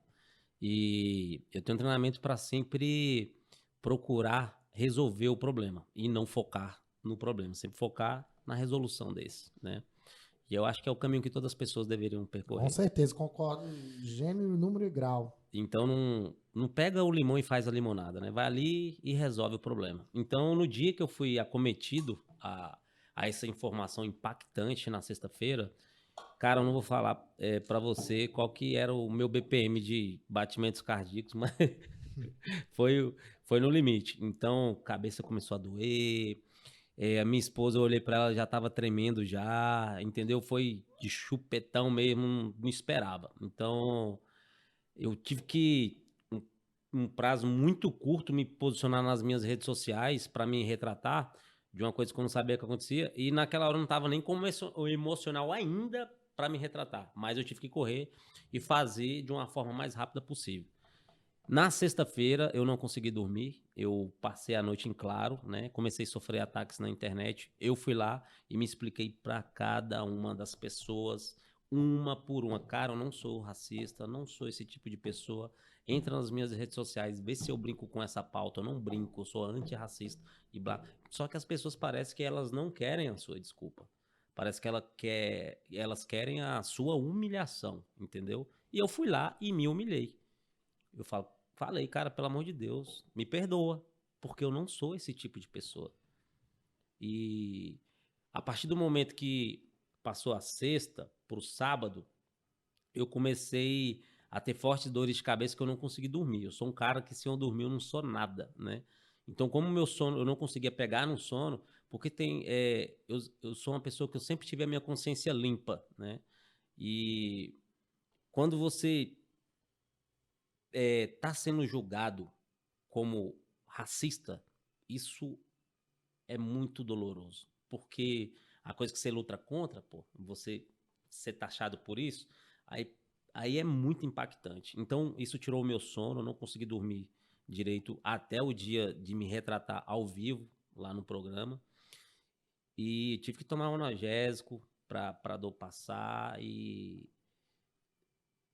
[SPEAKER 2] E eu tenho um treinamento para sempre procurar resolver o problema e não focar no problema, sempre focar na resolução desse, né? E eu acho que é o caminho que todas as pessoas deveriam
[SPEAKER 1] Com
[SPEAKER 2] percorrer.
[SPEAKER 1] certeza, concordo. Gênero, número e grau.
[SPEAKER 2] Então não pega o limão e faz a limonada, né? Vai ali e resolve o problema. Então, no dia que eu fui acometido a essa informação impactante na sexta-feira, cara, eu não vou falar para você qual que era o meu BPM de batimentos cardíacos, mas foi no limite. Então, cabeça começou a doer. A minha esposa, eu olhei para ela, já estava tremendo já, entendeu? Foi de chupetão mesmo, não esperava. Então, eu tive que, um prazo muito curto, me posicionar nas minhas redes sociais para me retratar de uma coisa que eu não sabia que acontecia. E naquela hora eu não estava nem com o emocional ainda para me retratar. Mas eu tive que correr e fazer de uma forma mais rápida possível. Na sexta-feira eu não consegui dormir, eu passei a noite em claro, né? Comecei a sofrer ataques na internet. Eu fui lá e me expliquei para cada uma das pessoas, uma por uma. Cara, eu não sou racista, não sou esse tipo de pessoa. Entra nas minhas redes sociais, vê se eu brinco com essa pauta. Eu não brinco, eu sou antirracista e blá. Só que as pessoas parecem que elas não querem a sua desculpa. Parece que elas querem a sua humilhação, entendeu? E eu fui lá e me humilhei. Eu falei, cara, pelo amor de Deus, me perdoa, porque eu não sou esse tipo de pessoa. E a partir do momento que passou a sexta pro sábado, eu comecei a ter fortes dores de cabeça que eu não consegui dormir. Eu sou um cara que, se eu dormir, eu não sou nada, né? Então, como o meu sono, eu não conseguia pegar no sono, porque eu sou uma pessoa que eu sempre tive a minha consciência limpa, né? E quando você tá sendo julgado como racista, isso é muito doloroso, porque a coisa que você luta contra, pô, você ser taxado por isso, aí, aí é muito impactante. Então, isso tirou o meu sono, eu não consegui dormir direito até o dia de me retratar ao vivo lá no programa, e tive que tomar um analgésico para dor passar, e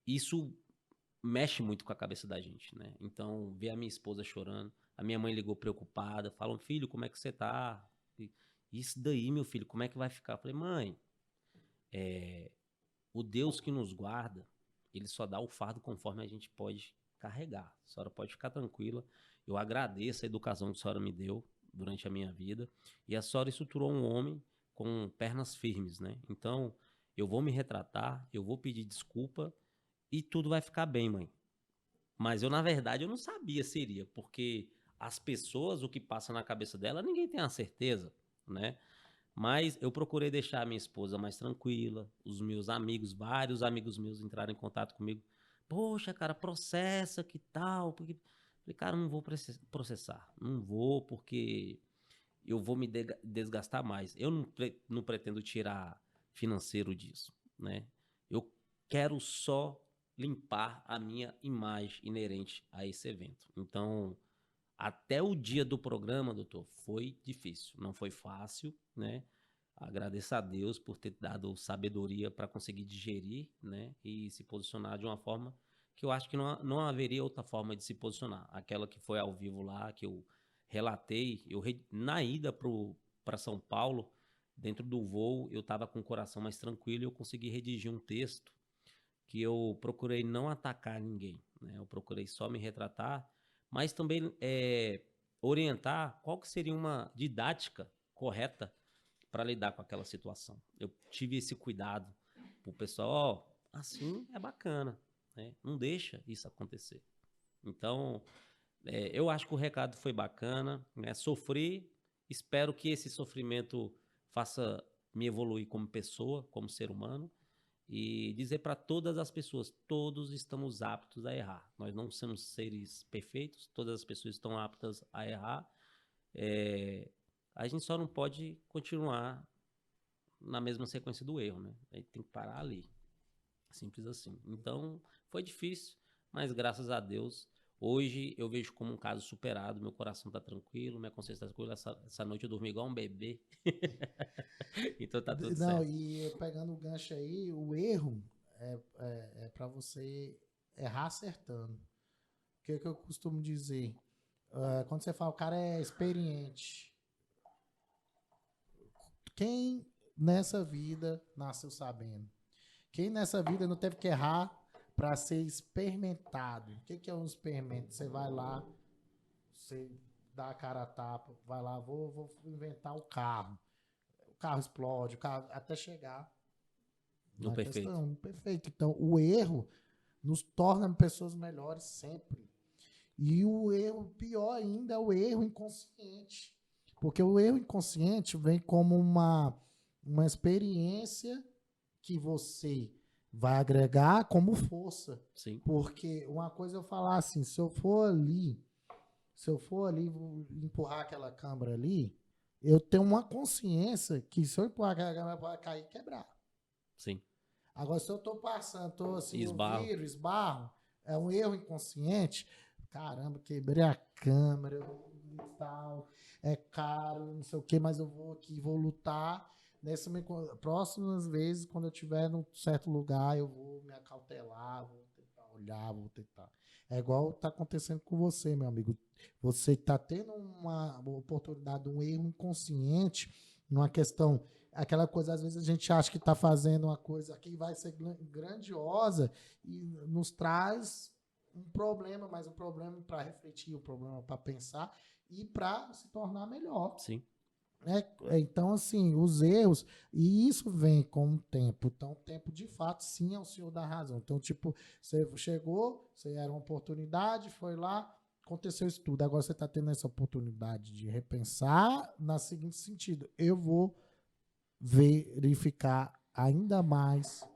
[SPEAKER 2] isso mexe muito com a cabeça da gente, né? Então, ver a minha esposa chorando, a minha mãe ligou preocupada, falou, filho, como é que você tá? E, isso daí, meu filho, como é que vai ficar? Eu falei, mãe, o Deus que nos guarda, ele só dá o fardo conforme a gente pode carregar. A senhora pode ficar tranquila. Eu agradeço a educação que a senhora me deu durante a minha vida. E a senhora estruturou um homem com pernas firmes, né? Então, eu vou me retratar, eu vou pedir desculpa e tudo vai ficar bem, mãe. Mas eu, na verdade, eu não sabia se iria, porque as pessoas, o que passa na cabeça dela, ninguém tem a certeza, né? Mas eu procurei deixar a minha esposa mais tranquila, os meus amigos, vários amigos meus entraram em contato comigo. Poxa, cara, processa, que tal? Porque... Falei, cara, não vou processar, não vou, porque eu vou me desgastar mais. Eu não pretendo tirar financeiro disso, né? Eu quero só limpar a minha imagem inerente a esse evento. Então, até o dia do programa, doutor, foi difícil, não foi fácil, né? Agradeço a Deus por ter dado sabedoria para conseguir digerir, né? E se posicionar de uma forma que eu acho que não haveria outra forma de se posicionar. Aquela que foi ao vivo lá, que eu relatei, na ida para São Paulo, dentro do voo, eu estava com o coração mais tranquilo e eu consegui redigir um texto que eu procurei não atacar ninguém, né? Eu procurei só me retratar, mas também orientar qual que seria uma didática correta para lidar com aquela situação. Eu tive esse cuidado pro pessoal, ó, assim é bacana, né? Não deixa isso acontecer. Então, eu acho que o recado foi bacana, né? Sofri, espero que esse sofrimento faça me evoluir como pessoa, como ser humano, e dizer para todas as pessoas, todos estamos aptos a errar. Nós não somos seres perfeitos, todas as pessoas estão aptas a errar. É, a gente só não pode continuar na mesma sequência do erro, né? A gente tem que parar ali. Simples assim. Então, foi difícil, mas graças a Deus, hoje eu vejo como um caso superado. Meu coração tá tranquilo, minha consciência tá tranquila. Essa noite eu dormi igual um bebê. Então tá tudo
[SPEAKER 1] Não,
[SPEAKER 2] certo.
[SPEAKER 1] e pegando o gancho aí, o erro é para você errar acertando. O que eu costumo dizer? Quando você fala o cara é experiente, quem nessa vida nasceu sabendo? Quem nessa vida não teve que errar para ser experimentado? O que é um experimento? Você vai lá, você dá a cara a tapa, vai lá, vou inventar o carro. O carro explode, o carro até chegar
[SPEAKER 2] No
[SPEAKER 1] na
[SPEAKER 2] perfeito.
[SPEAKER 1] questão perfeito. Então, o erro nos torna pessoas melhores sempre. E o erro, pior ainda, é o erro inconsciente. Porque o erro inconsciente vem como uma experiência que você vai agregar como força.
[SPEAKER 2] Sim,
[SPEAKER 1] Porque uma coisa eu falar assim, se eu for ali empurrar aquela câmera ali, eu tenho uma consciência que se eu empurrar aquela câmera vai cair e quebrar.
[SPEAKER 2] sim.
[SPEAKER 1] Agora, se eu tô passando, tô assim, eu
[SPEAKER 2] Esbarro.
[SPEAKER 1] viro, esbarro, é um erro inconsciente. Caramba, quebrei a câmera e tal. É caro, não sei o que, mas eu vou aqui, vou lutar. Próximas vezes, quando eu estiver num certo lugar, eu vou me acautelar, vou tentar olhar, vou tentar. É igual tá acontecendo com você, meu amigo. Você tá tendo uma oportunidade, um erro inconsciente, numa questão aquela coisa, às vezes a gente acha que está fazendo uma coisa que vai ser grandiosa e nos traz um problema, mas um problema para refletir, um problema para pensar e para se tornar melhor.
[SPEAKER 2] Sim.
[SPEAKER 1] Então, assim, os erros, e isso vem com o tempo. Então, o tempo, de fato, sim, é o senhor da razão. Então, tipo, você chegou, você era uma oportunidade, foi lá, aconteceu isso tudo. Agora você está tendo essa oportunidade de repensar na seguinte sentido: eu vou verificar ainda mais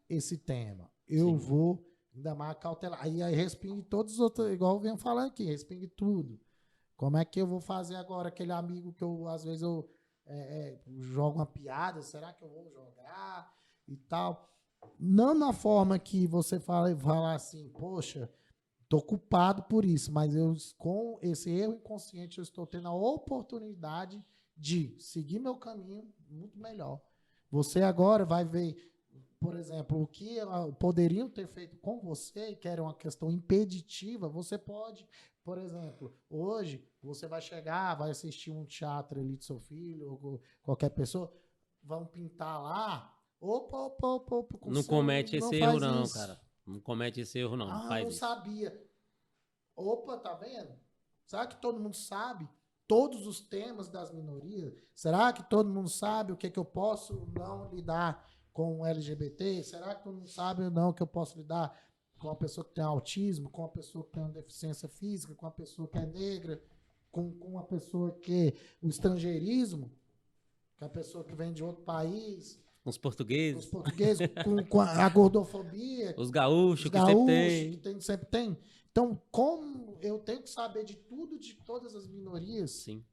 [SPEAKER 1] esse tema. Eu
[SPEAKER 2] Sim.
[SPEAKER 1] vou ainda mais cautelar. Aí respingue todos os outros, igual eu venho falando aqui, respingue tudo. Como é que eu vou fazer agora aquele amigo que eu, às vezes, eu jogo uma piada, será que eu vou jogar e tal? Não na forma que você fala assim, poxa, tô culpado por isso, mas eu, com esse erro inconsciente, eu estou tendo a oportunidade de seguir meu caminho muito melhor. Você agora vai ver, por exemplo, o que poderiam ter feito com você, que era uma questão impeditiva, você pode, por exemplo, hoje você vai chegar, vai assistir um teatro ali do seu filho, ou qualquer pessoa, vão pintar lá, opa, com
[SPEAKER 2] Não
[SPEAKER 1] seu,
[SPEAKER 2] comete
[SPEAKER 1] não
[SPEAKER 2] esse erro,
[SPEAKER 1] faz
[SPEAKER 2] não,
[SPEAKER 1] isso.
[SPEAKER 2] cara. Não comete esse erro, não. Não
[SPEAKER 1] Ah,
[SPEAKER 2] faz
[SPEAKER 1] não
[SPEAKER 2] isso.
[SPEAKER 1] sabia. Opa, tá vendo? Será que todo mundo sabe todos os temas das minorias? Será que todo mundo sabe o que, que eu posso não lidar com o LGBT? Será que todo mundo sabe ou não que eu posso lidar com uma pessoa que tem autismo, com uma pessoa que tem uma deficiência física, com uma pessoa que é negra, com uma pessoa que o estrangeirismo, que é a pessoa que vem de outro país,
[SPEAKER 2] Os
[SPEAKER 1] os
[SPEAKER 2] portugueses,
[SPEAKER 1] portugueses com a gordofobia,
[SPEAKER 2] os
[SPEAKER 1] os
[SPEAKER 2] gaúchos que sempre
[SPEAKER 1] gaúchos, que
[SPEAKER 2] tem.
[SPEAKER 1] sempre tem. Então, como eu tenho que saber de tudo, de todas as minorias,
[SPEAKER 2] Sim.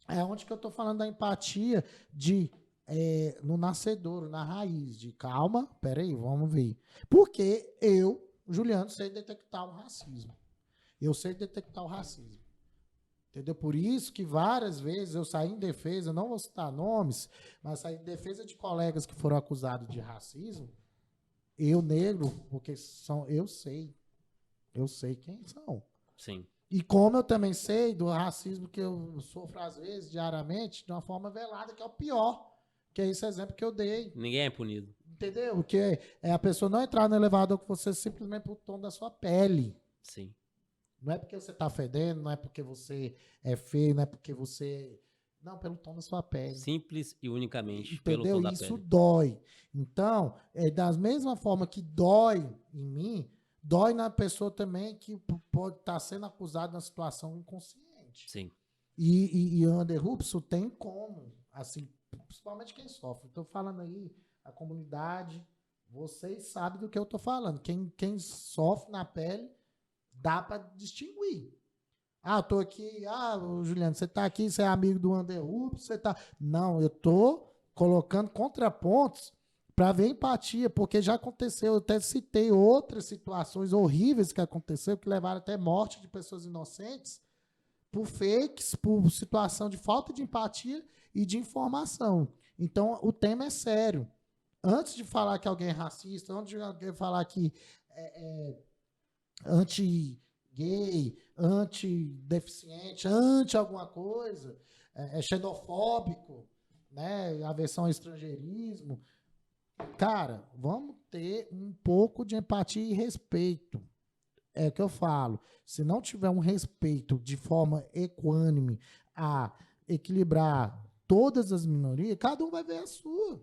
[SPEAKER 1] é onde que eu estou falando da empatia no nascedouro, na raiz, de calma, peraí, vamos ver. Porque eu, Juliano, sei detectar o racismo. Eu sei detectar o racismo. Entendeu? Por isso que várias vezes eu saí em defesa, não vou citar nomes, mas saí em defesa de colegas que foram acusados de racismo. Eu, negro, porque eu sei quem são.
[SPEAKER 2] Sim.
[SPEAKER 1] E como eu também sei do racismo que eu sofro às vezes, diariamente, de uma forma velada, que é o pior. Que é esse exemplo que eu dei.
[SPEAKER 2] Ninguém é punido.
[SPEAKER 1] Entendeu? Que é a pessoa não entrar no elevador com você simplesmente por tom da sua pele.
[SPEAKER 2] Sim.
[SPEAKER 1] Não é porque você tá fedendo, não é porque você é feio, não é porque você. Não, pelo tom da sua pele.
[SPEAKER 2] Simples e unicamente pelo
[SPEAKER 1] Entendeu?
[SPEAKER 2] tom da
[SPEAKER 1] Isso
[SPEAKER 2] pele.
[SPEAKER 1] dói. Então, da mesma forma que dói em mim, dói na pessoa também que pode estar sendo acusada de uma situação inconsciente.
[SPEAKER 2] Sim.
[SPEAKER 1] E Under isso tem como, assim, principalmente quem sofre. Estou falando aí, a comunidade, vocês sabem do que eu estou falando. Quem sofre na pele, dá para distinguir. Ah, eu tô aqui, Juliano, você tá aqui, você é amigo do Underhoop, você tá. Não, eu tô colocando contrapontos para ver empatia, porque já aconteceu, eu até citei outras situações horríveis que aconteceu, que levaram até morte de pessoas inocentes, por fakes, por situação de falta de empatia e de informação. Então, o tema é sério. Antes de falar que alguém é racista, antes de alguém falar que é anti-gay, anti-deficiente, anti alguma coisa, é xenofóbico, né? Aversão ao estrangeirismo. Cara, vamos ter um pouco de empatia e respeito. É o que eu falo. Se não tiver um respeito de forma equânime a equilibrar todas as minorias, cada um vai ver a sua.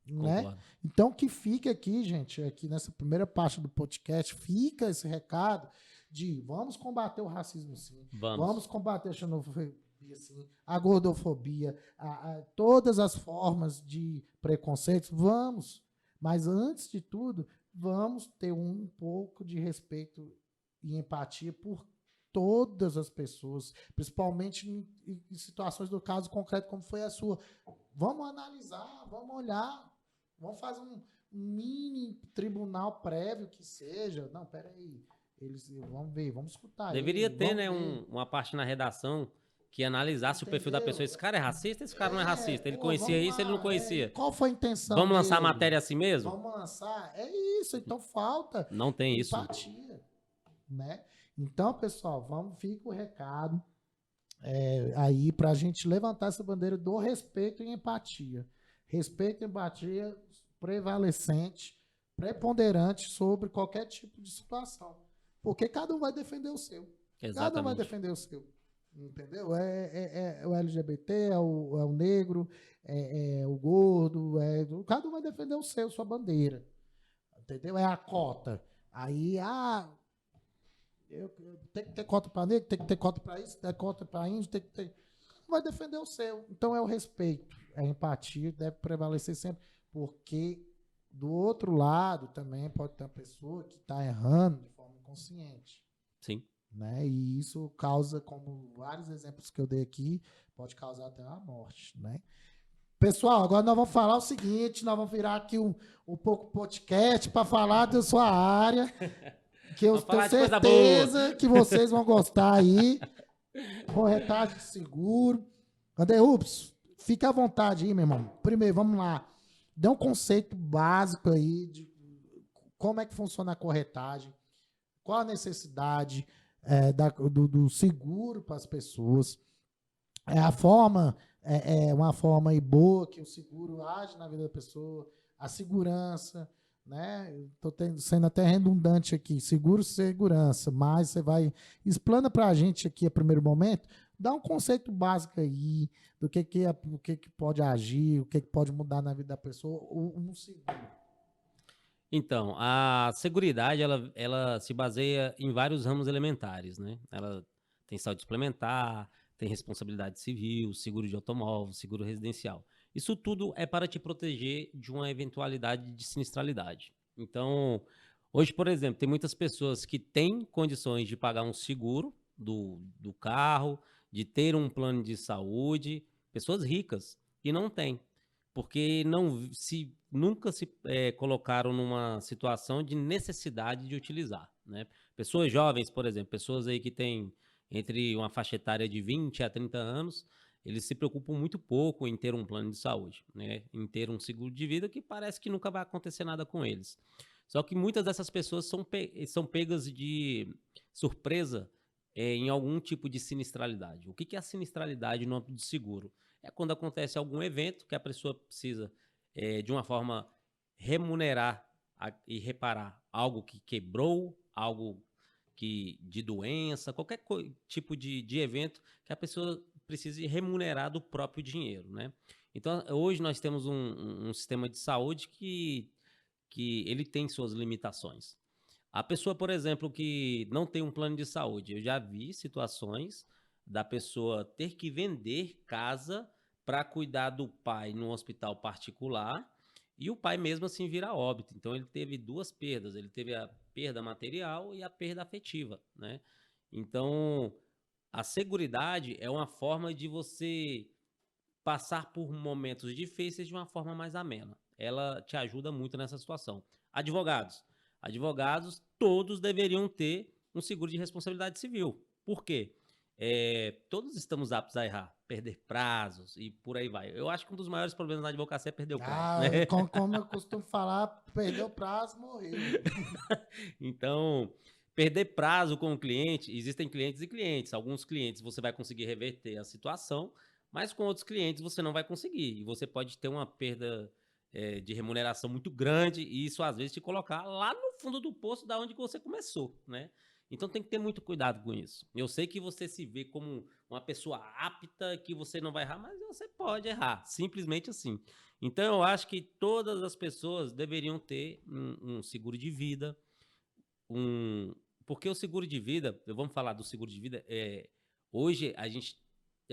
[SPEAKER 1] Né?
[SPEAKER 2] Concordo.
[SPEAKER 1] Então que fica aqui, gente, aqui nessa primeira parte do podcast, fica esse recado de vamos combater o racismo sim, vamos combater a xenofobia sim, a gordofobia, todas as formas de preconceitos, vamos. Mas antes de tudo, vamos ter um pouco de respeito e empatia por todas as pessoas, principalmente em situações do caso concreto como foi a sua. Vamos analisar, vamos olhar, vamos fazer um mini tribunal prévio que seja. Não, peraí. Vamos ver, vamos escutar.
[SPEAKER 2] Deveria ter, né,
[SPEAKER 1] ver.
[SPEAKER 2] uma parte na redação que analisasse o perfil da pessoa. Esse cara é racista, esse cara não é racista. Ele
[SPEAKER 1] Pô,
[SPEAKER 2] conhecia
[SPEAKER 1] vamos
[SPEAKER 2] isso, ele não
[SPEAKER 1] lá. E
[SPEAKER 2] conhecia.
[SPEAKER 1] qual foi a intenção
[SPEAKER 2] Vamos lançar a
[SPEAKER 1] dele?
[SPEAKER 2] matéria assim mesmo?
[SPEAKER 1] Vamos lançar. É isso. Então falta
[SPEAKER 2] Não tem isso.
[SPEAKER 1] empatia, né? Então, pessoal, fica o recado aí para a gente levantar essa bandeira do respeito e empatia. Respeito e empatia prevalecente, preponderante sobre qualquer tipo de situação. Porque cada um vai defender o seu. Cada um vai
[SPEAKER 2] Exatamente.
[SPEAKER 1] defender o seu. Entendeu? É o LGBT, é o negro, é o gordo, cada um vai defender o seu, sua bandeira. Entendeu? É a cota. Aí, tem que ter cota para negro, tem que ter cota para isso, tem que ter cota para índio, tem que ter. Vai defender o seu. Então é o respeito, é a empatia, deve prevalecer sempre, porque do outro lado também pode ter uma pessoa que está errando de forma inconsciente.
[SPEAKER 2] Sim.
[SPEAKER 1] Né? E isso causa, como vários exemplos que eu dei aqui, pode causar até uma morte, né? Pessoal, agora nós vamos falar o seguinte, nós vamos virar aqui um pouco podcast para falar da sua área, que eu
[SPEAKER 2] Vamos
[SPEAKER 1] tenho
[SPEAKER 2] falar de coisa boa.
[SPEAKER 1] certeza que vocês vão gostar aí. Corretagem de seguro. André Ups, fica à vontade aí, meu irmão. Primeiro, vamos lá. Dê um conceito básico aí de como é que funciona a corretagem, qual a necessidade do seguro para as pessoas, a forma, uma forma aí boa que o seguro age na vida da pessoa, a segurança, né? Estou sendo até redundante aqui, seguro, segurança, mas você vai, explana para a gente aqui a primeiro momento, dá um conceito básico aí do o que pode agir, o que pode mudar na vida da pessoa, um seguro.
[SPEAKER 2] Então, a seguridade, ela se baseia em vários ramos elementares, né? Ela tem saúde suplementar, tem responsabilidade civil, seguro de automóvel, seguro residencial. Isso tudo é para te proteger de uma eventualidade de sinistralidade. Então, hoje, por exemplo, tem muitas pessoas que têm condições de pagar um seguro do carro, de ter um plano de saúde, pessoas ricas, e não têm porque nunca se colocaram numa situação de necessidade de utilizar, né? Pessoas jovens, por exemplo, pessoas aí que têm entre uma faixa etária de 20 a 30 anos, eles se preocupam muito pouco em ter um plano de saúde, né? Em ter um seguro de vida que parece que nunca vai acontecer nada com eles. Só que muitas dessas pessoas são pegas de surpresa em algum tipo de sinistralidade. O que é a sinistralidade no âmbito do seguro? É quando acontece algum evento que a pessoa precisa, de uma forma, remunerar e reparar algo que quebrou, algo de doença, qualquer tipo de evento que a pessoa precise remunerar do próprio dinheiro, né? Então, hoje nós temos um sistema de saúde que ele tem suas limitações. A pessoa, por exemplo, que não tem um plano de saúde, eu já vi situações da pessoa ter que vender casa para cuidar do pai num hospital particular e o pai mesmo assim vira óbito. Então ele teve duas perdas, ele teve a perda material e a perda afetiva, né? Então, a seguridade é uma forma de você passar por momentos difíceis de uma forma mais amena. Ela te ajuda muito nessa situação. Advogados. Advogados, todos deveriam ter um seguro de responsabilidade civil. Por quê? Todos estamos aptos a errar, perder prazos e por aí vai. Eu acho que um dos maiores problemas da advocacia é perder o prazo, né?
[SPEAKER 1] Como eu costumo falar, perdeu o prazo, morreu.
[SPEAKER 2] Então, perder prazo com o cliente, existem clientes e clientes. Alguns clientes você vai conseguir reverter a situação, mas com outros clientes você não vai conseguir. E você pode ter uma perda de remuneração muito grande e isso às vezes te colocar lá no fundo do poço da onde você começou, né? Então tem que ter muito cuidado com isso. Eu sei que você se vê como uma pessoa apta, que você não vai errar, mas você pode errar, simplesmente assim. Então eu acho que todas as pessoas deveriam ter um seguro de vida, porque o seguro de vida, vamos falar do seguro de vida, hoje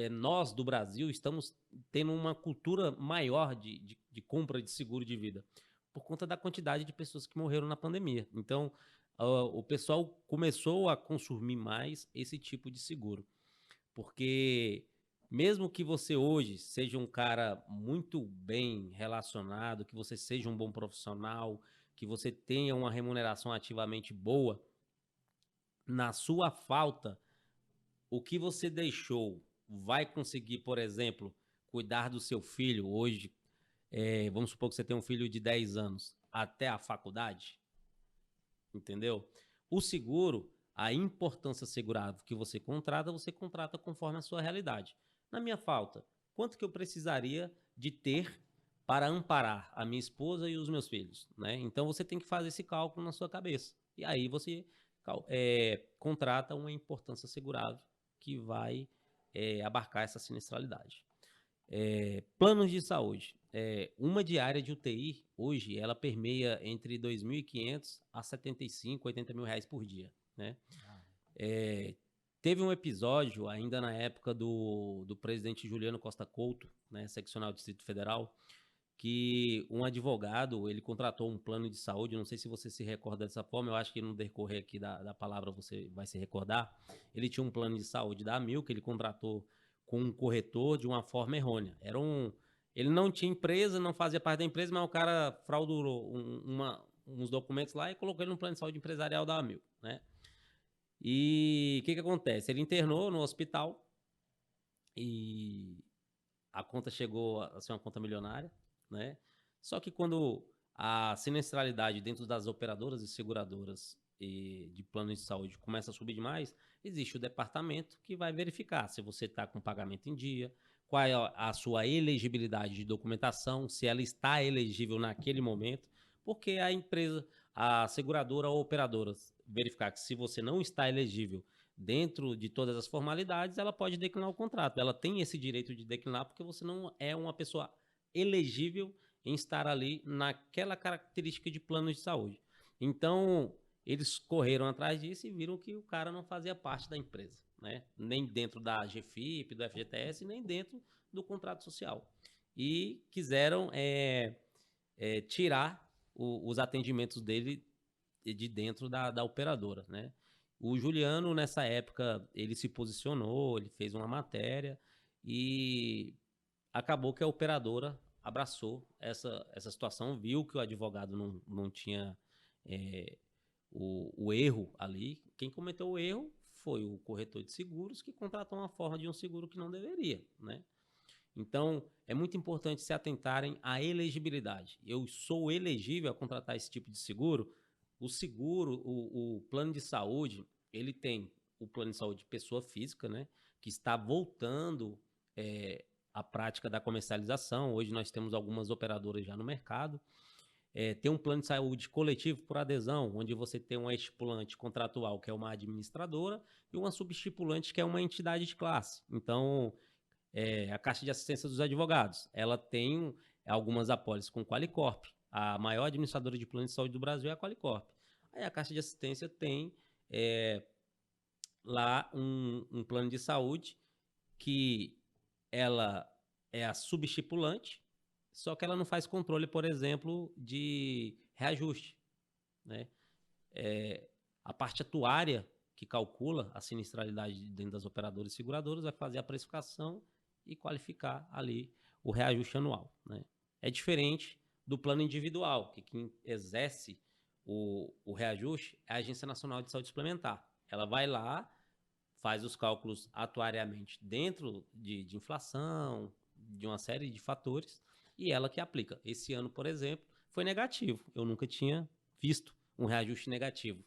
[SPEAKER 2] nós do Brasil estamos tendo uma cultura maior de compra de seguro de vida, por conta da quantidade de pessoas que morreram na pandemia. Então, o pessoal começou a consumir mais esse tipo de seguro, porque mesmo que você hoje seja um cara muito bem relacionado, que você seja um bom profissional, que você tenha uma remuneração ativamente boa, na sua falta, o que você deixou vai conseguir, por exemplo, cuidar do seu filho hoje? Vamos supor que você tem um filho de 10 anos até a faculdade, entendeu? O seguro, a importância segurável que você contrata conforme a sua realidade. Na minha falta, quanto que eu precisaria de ter para amparar a minha esposa e os meus filhos, né? Então você tem que fazer esse cálculo na sua cabeça. E aí você contrata uma importância segurável que vai abarcar essa sinistralidade. Planos de saúde. Uma diária de UTI, hoje, ela permeia entre 2.500 a 75, 80 mil reais por dia, né? Teve um episódio, ainda na época do presidente Juliano Costa Couto, né, seccional do Distrito Federal, que um advogado, ele contratou um plano de saúde, não sei se você se recorda dessa forma, eu acho que no decorrer aqui da palavra você vai se recordar, ele tinha um plano de saúde da Amil, que ele contratou com um corretor de uma forma errônea. Ele não tinha empresa, não fazia parte da empresa, mas o cara fraudulou uns documentos lá e colocou ele no plano de saúde empresarial da Amil, né? E o que acontece? Ele internou no hospital e a conta chegou a ser uma conta milionária, né? Só que quando a sinistralidade dentro das operadoras e seguradoras de plano de saúde começa a subir demais, existe o departamento que vai verificar se você está com pagamento em dia, qual é a sua elegibilidade de documentação, se ela está elegível naquele momento, porque a empresa, a seguradora ou operadora verificar que se você não está elegível dentro de todas as formalidades, ela pode declinar o contrato. Ela tem esse direito de declinar porque você não é uma pessoa elegível em estar ali naquela característica de plano de saúde. Então, eles correram atrás disso e viram que o cara não fazia parte da empresa, né? Nem dentro da GFIP, do FGTS, nem dentro do contrato social. E quiseram tirar os atendimentos dele de dentro da operadora, né? O Juliano, nessa época, ele se posicionou, ele fez uma matéria e acabou que a operadora abraçou essa situação, viu que o advogado não tinha o erro ali. Quem cometeu o erro foi o corretor de seguros, que contratou uma forma de um seguro que não deveria, né? Então, é muito importante se atentarem à elegibilidade. Eu sou elegível a contratar esse tipo de seguro? O seguro, o plano de saúde, ele tem o plano de saúde de pessoa física, né, que está voltando à prática da comercialização. Hoje nós temos algumas operadoras já no mercado. Tem um plano de saúde coletivo por adesão, onde você tem uma estipulante contratual, que é uma administradora, e uma subestipulante, que é uma entidade de classe. Então, a Caixa de Assistência dos Advogados, ela tem algumas apólices com Qualicorp. A maior administradora de plano de saúde do Brasil é a Qualicorp. Aí a Caixa de Assistência tem lá um plano de saúde que ela é a subestipulante, só que ela não faz controle, por exemplo, de reajuste, né? A parte atuária, que calcula a sinistralidade dentro das operadoras e seguradoras, vai fazer a precificação e qualificar ali o reajuste anual, né? É diferente do plano individual, que quem exerce o reajuste é a Agência Nacional de Saúde Suplementar. Ela vai lá, faz os cálculos atuariamente dentro de inflação, de uma série de fatores, e ela que aplica. Esse ano, por exemplo, foi negativo. Eu nunca tinha visto um reajuste negativo.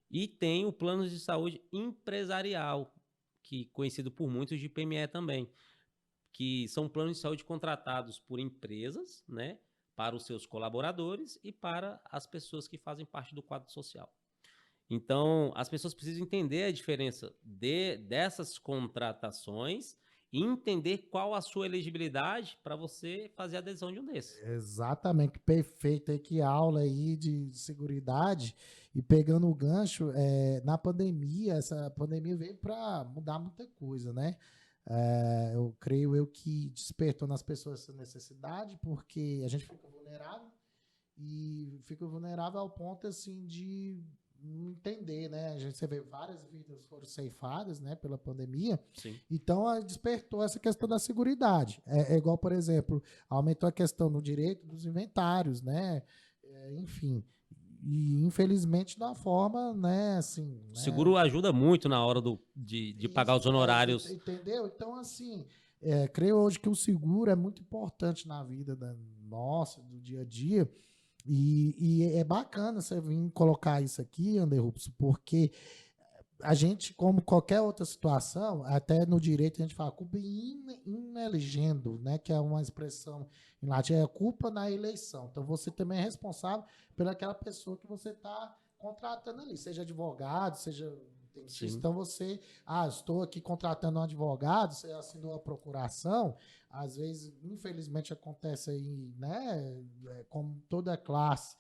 [SPEAKER 2] E tem o plano de saúde empresarial, que conhecido por muitos de PME também, que são planos de saúde contratados por empresas, né, para os seus colaboradores e para as pessoas que fazem parte do quadro social. Então, as pessoas precisam entender a diferença dessas contratações e entender qual a sua elegibilidade para você fazer a adesão de um desses.
[SPEAKER 1] Exatamente, perfeito. Aí que aula aí de seguridade. E pegando o gancho, na pandemia, essa pandemia veio para mudar muita coisa, né? Eu creio que despertou nas pessoas essa necessidade, porque a gente fica vulnerável e fica vulnerável ao ponto assim de não entender, né? Você vê várias vidas foram ceifadas, né, pela pandemia.
[SPEAKER 2] Sim.
[SPEAKER 1] Então despertou essa questão da seguridade. É igual, por exemplo, aumentou a questão do direito dos inventários, né? Enfim. E infelizmente de uma forma, né, assim.
[SPEAKER 2] O seguro ajuda muito na hora de pagar os honorários.
[SPEAKER 1] Entendeu? Então, assim, creio hoje que o seguro é muito importante na vida nossa, do dia a dia. E é bacana você vir colocar isso aqui, Anderrupso, porque a gente, como qualquer outra situação, até no direito a gente fala culpa in elegendo, né, que é uma expressão em latim, é culpa na eleição. Então você também é responsável pelaquela pessoa que você está contratando ali, seja advogado, seja tem
[SPEAKER 2] Sim.
[SPEAKER 1] isso. Então você, estou aqui contratando um advogado, você assinou a procuração, às vezes, infelizmente, acontece aí, né, como toda classe,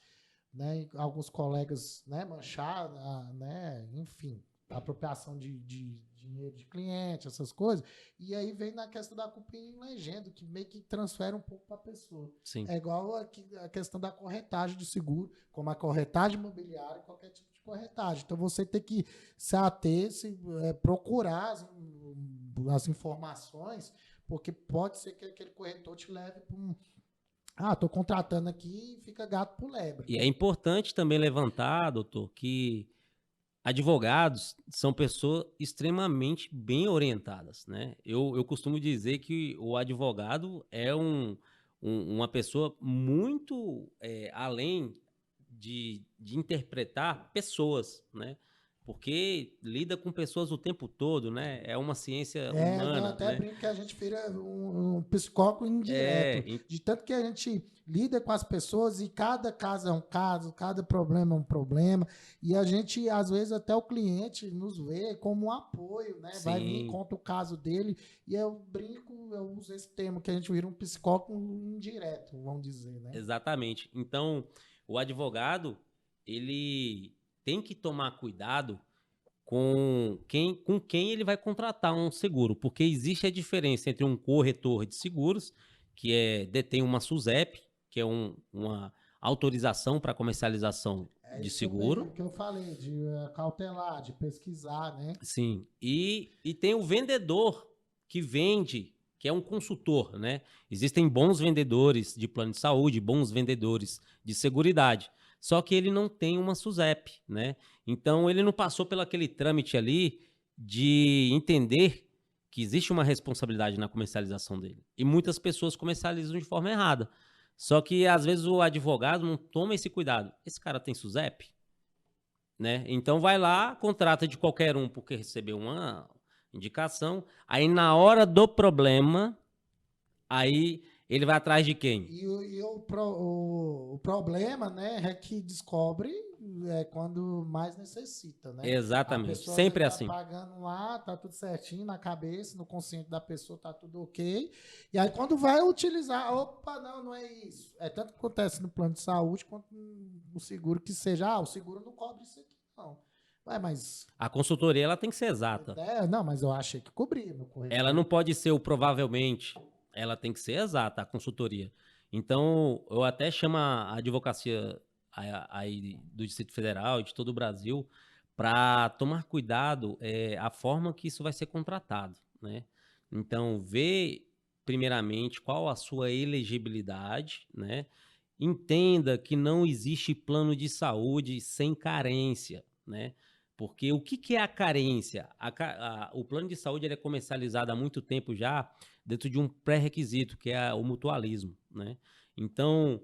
[SPEAKER 1] né, alguns colegas, né, manchar, né, enfim, apropriação de dinheiro de cliente, essas coisas, e aí vem na questão da culpa em legenda, que meio que transfere um pouco para a pessoa.
[SPEAKER 2] Sim.
[SPEAKER 1] É igual a questão da corretagem de seguro, como a corretagem imobiliária, qualquer tipo de corretagem. Então você tem que se ater, procurar as informações, porque pode ser que aquele corretor te leve para um. Estou contratando aqui e fica gato por lebre.
[SPEAKER 2] E é importante também levantar, doutor, que advogados são pessoas extremamente bem orientadas, né? Eu costumo dizer que o advogado é uma pessoa muito além de interpretar pessoas, né? Porque lida com pessoas o tempo todo, né? É uma ciência
[SPEAKER 1] Eu
[SPEAKER 2] humana,
[SPEAKER 1] até
[SPEAKER 2] né?
[SPEAKER 1] brinco que a gente vira um psicólogo indireto.
[SPEAKER 2] É,
[SPEAKER 1] De tanto que a gente lida com as pessoas e cada caso é um caso, cada problema é um problema. E a gente, às vezes, até o cliente nos vê como um apoio, né? Vai vir e
[SPEAKER 2] sim,
[SPEAKER 1] conta o caso dele. E eu brinco, eu uso esse termo, que a gente vira um psicólogo indireto, vamos dizer, né?
[SPEAKER 2] exatamente. Então, o advogado, ele tem que tomar cuidado com quem ele vai contratar um seguro, porque existe a diferença entre um corretor de seguros, que detém uma SUSEP, que é uma autorização para comercialização
[SPEAKER 1] É
[SPEAKER 2] de
[SPEAKER 1] isso
[SPEAKER 2] seguro,
[SPEAKER 1] que eu falei, de cautelar, de pesquisar, né?
[SPEAKER 2] sim, e tem o vendedor que vende, que é um consultor, né? Existem bons vendedores de plano de saúde, bons vendedores de seguridade, só que ele não tem uma SUSEP, né? Então ele não passou pelo aquele trâmite ali de entender que existe uma responsabilidade na comercialização dele. E muitas pessoas comercializam de forma errada. Só que às vezes o advogado não toma esse cuidado. Esse cara tem SUSEP? Né? Então vai lá, contrata de qualquer um porque recebeu uma indicação. Aí na hora do problema, aí ele vai atrás de quem?
[SPEAKER 1] O problema, né, é que descobre quando mais necessita, né? A
[SPEAKER 2] Exatamente,
[SPEAKER 1] pessoa às vezes
[SPEAKER 2] sempre
[SPEAKER 1] tá
[SPEAKER 2] assim.
[SPEAKER 1] pagando lá, tá tudo certinho na cabeça, no consciente da pessoa tá tudo ok. E aí quando vai utilizar, opa, não é isso. É tanto que acontece no plano de saúde quanto no seguro que seja, o seguro não cobre isso aqui, não. Ué, mas
[SPEAKER 2] A consultoria ela tem que ser exata.
[SPEAKER 1] não, mas eu achei que cobria no
[SPEAKER 2] Ela não
[SPEAKER 1] corretor.
[SPEAKER 2] pode ser o provavelmente, ela tem que ser exata, a consultoria. Então, eu até chamo a advocacia aí do Distrito Federal e de todo o Brasil para tomar cuidado a forma que isso vai ser contratado, né? Então, ver primeiramente qual a sua elegibilidade, né? Entenda que não existe plano de saúde sem carência, né? Porque o que é a carência? O plano de saúde ele é comercializado há muito tempo já dentro de um pré-requisito, que é o mutualismo, né? Então,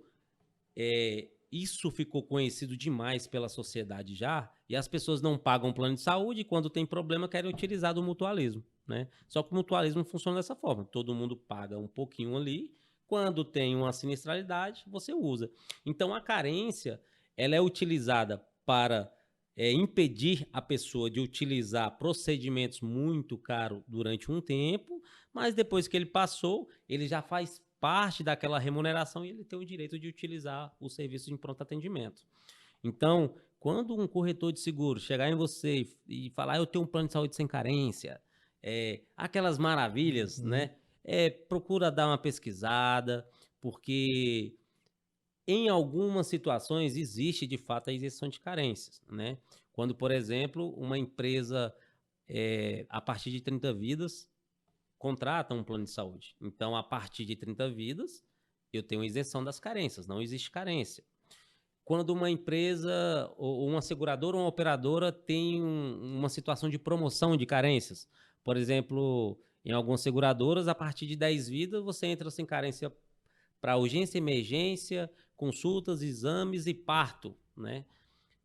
[SPEAKER 2] isso ficou conhecido demais pela sociedade já, e as pessoas não pagam plano de saúde e quando tem problema querem utilizar do mutualismo, né? Só que o mutualismo funciona dessa forma, todo mundo paga um pouquinho ali, quando tem uma sinistralidade, você usa. Então, a carência, ela é utilizada para impedir a pessoa de utilizar procedimentos muito caros durante um tempo, mas depois que ele passou, ele já faz parte daquela remuneração e ele tem o direito de utilizar o serviço de pronto atendimento. Então, quando um corretor de seguro chegar em você e falar, eu tenho um plano de saúde sem carência, aquelas maravilhas, né? Procura dar uma pesquisada, porque em algumas situações existe de fato a isenção de carências, né? Quando, por exemplo, uma empresa a partir de 30 vidas contrata um plano de saúde. Então, a partir de 30 vidas, eu tenho isenção das carências, não existe carência. Quando uma empresa, ou uma seguradora ou uma operadora tem uma situação de promoção de carências, por exemplo, em algumas seguradoras, a partir de 10 vidas, você entra sem carência para urgência, emergência, consultas, exames e parto, né?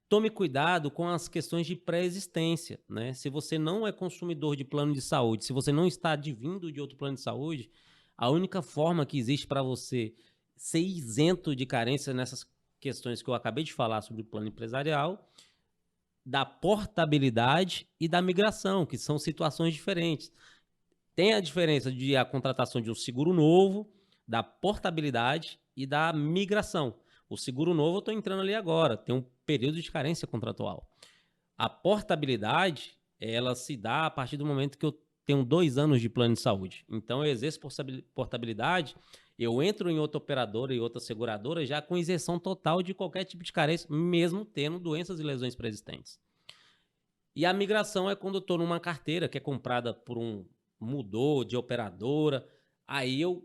[SPEAKER 2] Tome cuidado com as questões de pré-existência, né? Se você não é consumidor de plano de saúde, se você não está advindo de outro plano de saúde, a única forma que existe para você ser isento de carência nessas questões que eu acabei de falar sobre o plano empresarial da portabilidade e da migração, que são situações diferentes. Tem a diferença de a contratação de um seguro novo, da portabilidade e da migração. O seguro novo eu estou entrando ali agora, tem um período de carência contratual. A portabilidade, ela se dá a partir do momento que eu tenho 2 anos de plano de saúde. Então, eu exerço portabilidade, eu entro em outra operadora e outra seguradora já com isenção total de qualquer tipo de carência, mesmo tendo doenças e lesões pré-existentes. E a migração é quando eu estou numa carteira que é comprada por mudou de operadora, aí eu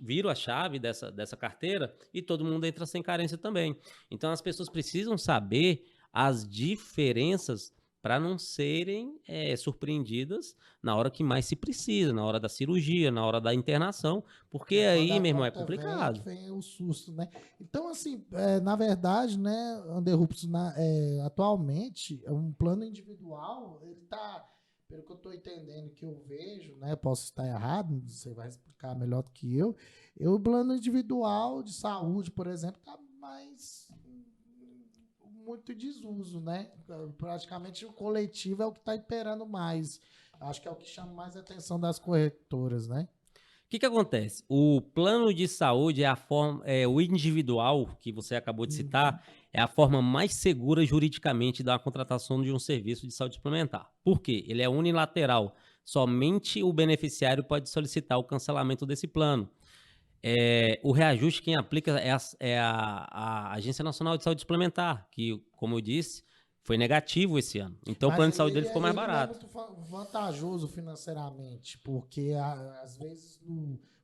[SPEAKER 2] viro a chave dessa carteira e todo mundo entra sem carência também. Então as pessoas precisam saber as diferenças para não serem surpreendidas na hora que mais se precisa, na hora da cirurgia, na hora da internação, porque aí, meu irmão, é complicado.
[SPEAKER 1] Vem o susto, né? Então, assim, na verdade, né, Anderrupes, atualmente, um plano individual, ele tá, pelo que eu estou entendendo, que eu vejo, né, posso estar errado, você vai explicar melhor do que eu, o plano individual de saúde, por exemplo, está mais muito desuso, né? Praticamente o coletivo é o que está imperando mais. Acho que é o que chama mais a atenção das corretoras, né?
[SPEAKER 2] O que acontece? O plano de saúde o individual que você acabou de citar, é a forma mais segura juridicamente da contratação de um serviço de saúde suplementar. Por quê? Ele é unilateral. Somente o beneficiário pode solicitar o cancelamento desse plano. O reajuste quem aplica é a Agência Nacional de Saúde Suplementar, que, como eu disse, foi negativo esse ano. Então o plano de saúde dele ficou mais barato.
[SPEAKER 1] Ele é muito vantajoso financeiramente, porque às vezes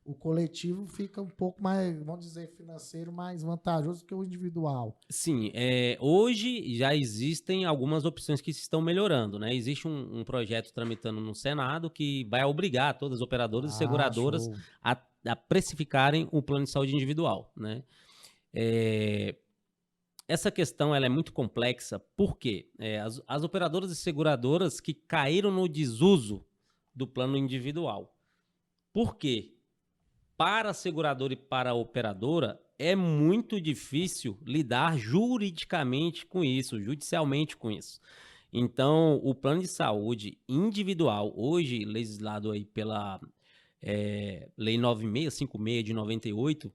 [SPEAKER 1] o coletivo fica um pouco mais, vamos dizer, financeiro mais vantajoso que o individual.
[SPEAKER 2] Sim, hoje já existem algumas opções que se estão melhorando, né? Existe um projeto tramitando no Senado que vai obrigar todas as operadoras e seguradoras a precificarem o plano de saúde individual, né? Essa questão ela é muito complexa porque as operadoras e seguradoras que caíram no desuso do plano individual. Por quê? Para a seguradora e para a operadora, é muito difícil lidar juridicamente com isso, judicialmente com isso. Então, o plano de saúde individual, hoje legislado aí pela Lei 9656 de 98,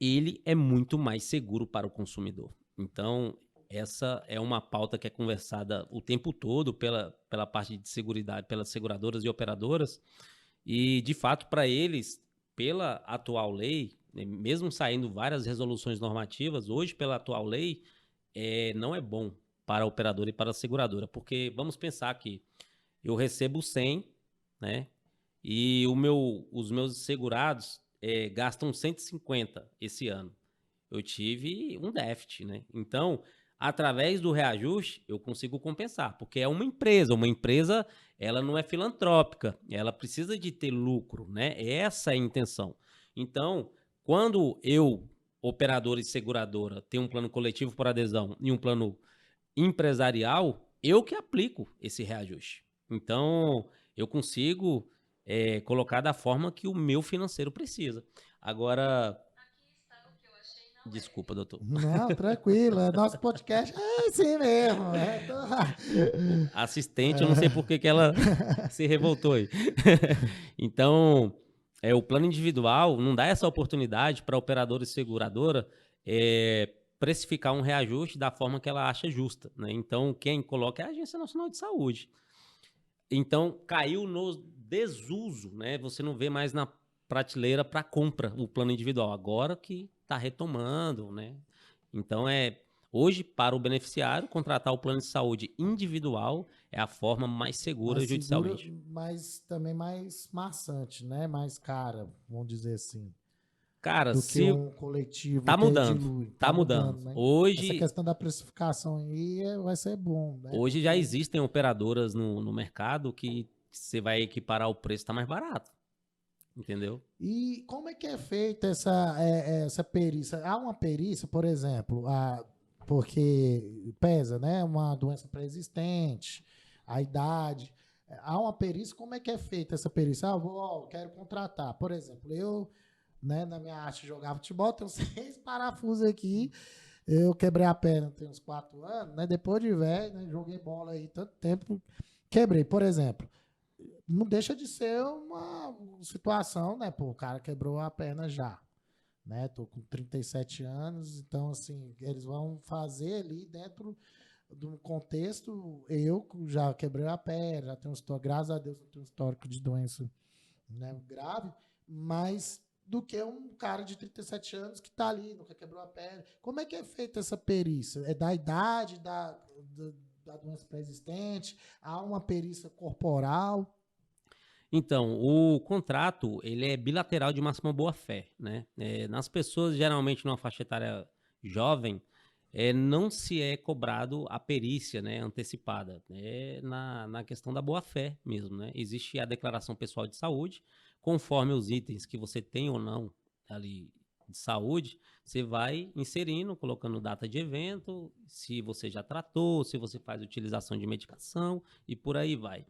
[SPEAKER 2] ele é muito mais seguro para o consumidor. Então, essa é uma pauta que é conversada o tempo todo pela parte de seguridade, pelas seguradoras e operadoras, e, de fato, para eles, pela atual lei, mesmo saindo várias resoluções normativas, hoje, pela atual lei, não é bom para a operadora e para a seguradora, porque vamos pensar que eu recebo 100, né, e os meus segurados gastam 150 esse ano. Eu tive um déficit, né? Então, através do reajuste, eu consigo compensar, porque é uma empresa, ela não é filantrópica, ela precisa de ter lucro, né? Essa é a intenção. Então, quando eu, operador e seguradora, tenho um plano coletivo por adesão e um plano empresarial, eu que aplico esse reajuste. Então, eu consigo colocar da forma que o meu financeiro precisa. Agora, desculpa, doutor.
[SPEAKER 1] Não, tranquilo. Nosso podcast é assim mesmo.
[SPEAKER 2] Assistente, eu não sei por que ela se revoltou aí. Então, o plano individual não dá essa oportunidade para a operadora e seguradora precificar um reajuste da forma que ela acha justa, né? Então, quem coloca é a Agência Nacional de Saúde. Então, caiu no desuso, né? Você não vê mais na prateleira para compra o plano individual. Agora que está retomando, né? Então, hoje, para o beneficiário, contratar o plano de saúde individual é a forma mais segura judicialmente.
[SPEAKER 1] Mas também mais maçante, né? Mais cara, vamos dizer assim.
[SPEAKER 2] Cara,
[SPEAKER 1] do que um coletivo
[SPEAKER 2] tá
[SPEAKER 1] que
[SPEAKER 2] mudando,
[SPEAKER 1] dilui.
[SPEAKER 2] Tá mudando.
[SPEAKER 1] Né?
[SPEAKER 2] Hoje,
[SPEAKER 1] essa questão da precificação aí vai ser bom, né?
[SPEAKER 2] Hoje já existem operadoras no mercado que você vai equiparar o preço, tá mais barato. Entendeu?
[SPEAKER 1] E como é que é feita essa perícia? Há uma perícia, por exemplo, porque pesa, né? Uma doença pré-existente, a idade. Há uma perícia, como é que é feita essa perícia? Quero contratar. Por exemplo, eu, né, na minha arte de jogar futebol, tenho 6 parafusos aqui. Eu quebrei a perna tem uns 4 anos, né? Depois de velho, né? Joguei bola aí tanto tempo, quebrei. Por exemplo, não deixa de ser uma situação, né? Pô, o cara quebrou a perna já, né? Tô com 37 anos, então, assim, eles vão fazer ali dentro do contexto. Eu já quebrei a perna, já tenho um histórico, graças a Deus, eu tenho um histórico de doença, né, grave, mas do que um cara de 37 anos que está ali, nunca quebrou a perna. Como é que é feita essa perícia? É da idade, da doença pré-existente? Há uma perícia corporal?
[SPEAKER 2] Então, o contrato, ele é bilateral de máxima boa-fé, né? Nas pessoas, geralmente, numa faixa etária jovem, não se é cobrado a perícia, né, antecipada. É na questão da boa-fé mesmo, né? Existe a declaração pessoal de saúde, conforme os itens que você tem ou não ali de saúde, você vai inserindo, colocando data de evento, se você já tratou, se você faz utilização de medicação e por aí vai.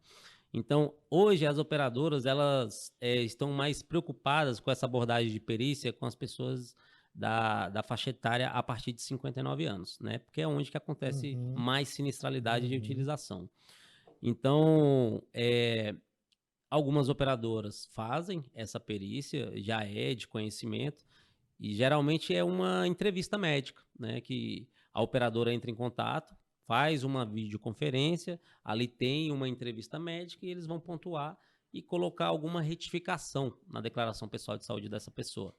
[SPEAKER 2] Então, hoje as operadoras elas estão mais preocupadas com essa abordagem de perícia com as pessoas da faixa etária a partir de 59 anos, né? Porque é onde que acontece
[SPEAKER 1] Uhum,
[SPEAKER 2] mais sinistralidade de
[SPEAKER 1] uhum.
[SPEAKER 2] utilização. Então, algumas operadoras fazem essa perícia, já é de conhecimento, e geralmente é uma entrevista médica, né? Que a operadora entra em contato, faz uma videoconferência, ali tem uma entrevista médica e eles vão pontuar e colocar alguma retificação na declaração pessoal de saúde dessa pessoa.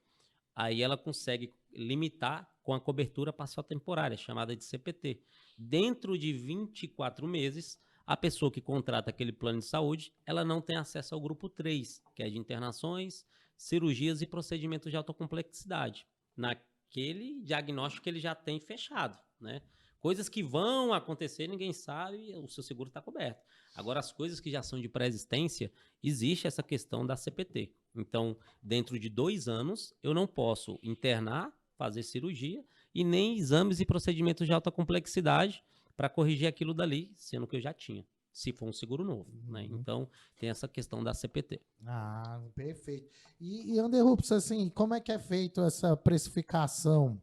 [SPEAKER 2] Aí ela consegue limitar com a cobertura parcial temporária, chamada de CPT. Dentro de 24 meses, a pessoa que contrata aquele plano de saúde, ela não tem acesso ao grupo 3, que é de internações, cirurgias e procedimentos de alta complexidade, naquele diagnóstico que ele já tem fechado, né? Coisas que vão acontecer, ninguém sabe, o seu seguro está coberto. Agora, as coisas que já são de pré-existência, existe essa questão da CPT. Então, dentro de 2 anos, eu não posso internar, fazer cirurgia e nem exames e procedimentos de alta complexidade para corrigir aquilo dali, sendo que eu já tinha, se for um seguro novo, né?
[SPEAKER 1] Uhum.
[SPEAKER 2] Então, tem essa questão da CPT.
[SPEAKER 1] Ah, perfeito. E Anderlupes, assim, como é que é feito essa precificação?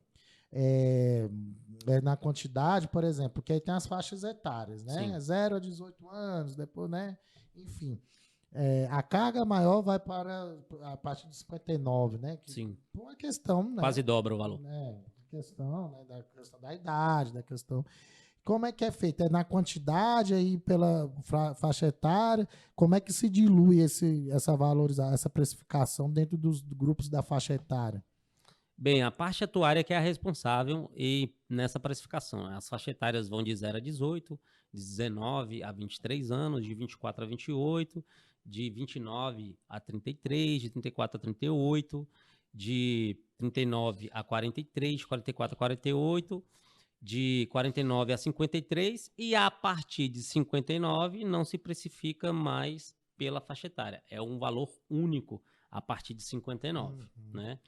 [SPEAKER 1] É, na quantidade, por exemplo, porque aí tem as faixas etárias,
[SPEAKER 2] Sim.
[SPEAKER 1] né? 0 a 18 anos, depois, né? Enfim. A carga maior vai para a partir de 59, né? Que,
[SPEAKER 2] Sim.
[SPEAKER 1] por uma questão,
[SPEAKER 2] Quase dobra o valor.
[SPEAKER 1] né? Questão, né? Da questão da idade, da questão. Como é que é feito? É na quantidade aí pela faixa etária? Como é que se dilui essa valorização, essa precificação dentro dos grupos da faixa etária?
[SPEAKER 2] Bem, a parte atuária que é a responsável e nessa precificação. As faixas etárias vão de 0 a 18, de 19 a 23 anos, de 24 a 28, de 29 a 33, de 34 a 38, de 39 a 43, de 44 a 48, de 49 a 53 e a partir de 59 não se precifica mais pela faixa etária. É um valor único a partir de 59, né?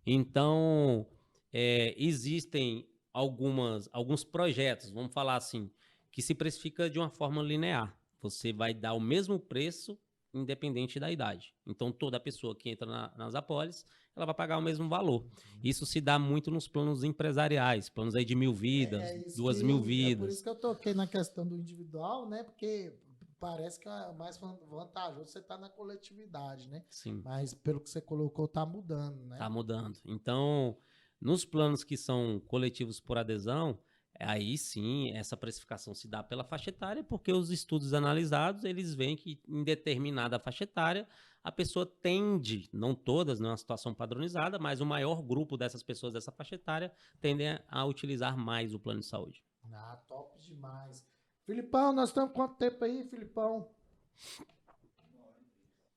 [SPEAKER 2] Então, existem alguns projetos, vamos falar assim, que se precifica de uma forma linear. Você vai dar o mesmo preço independente da idade. Então, toda pessoa que entra nas apólices, ela vai pagar o mesmo valor. Isso se dá muito nos planos empresariais, planos aí de 1.000 vidas,
[SPEAKER 1] Isso
[SPEAKER 2] 2.000
[SPEAKER 1] é por isso
[SPEAKER 2] vidas.
[SPEAKER 1] que eu toquei na questão do individual, né? Porque parece que é mais vantajoso você estar na coletividade, né?
[SPEAKER 2] Sim.
[SPEAKER 1] Mas pelo que você colocou, tá mudando, né?
[SPEAKER 2] Tá mudando. Então, nos planos que são coletivos por adesão, aí sim, essa precificação se dá pela faixa etária, porque os estudos analisados, eles veem que em determinada faixa etária, a pessoa tende, não todas, não é uma situação padronizada, mas o maior grupo dessas pessoas dessa faixa etária tendem a utilizar mais o plano de saúde.
[SPEAKER 1] Ah, top demais. Filipão, nós estamos quanto tempo aí, Filipão?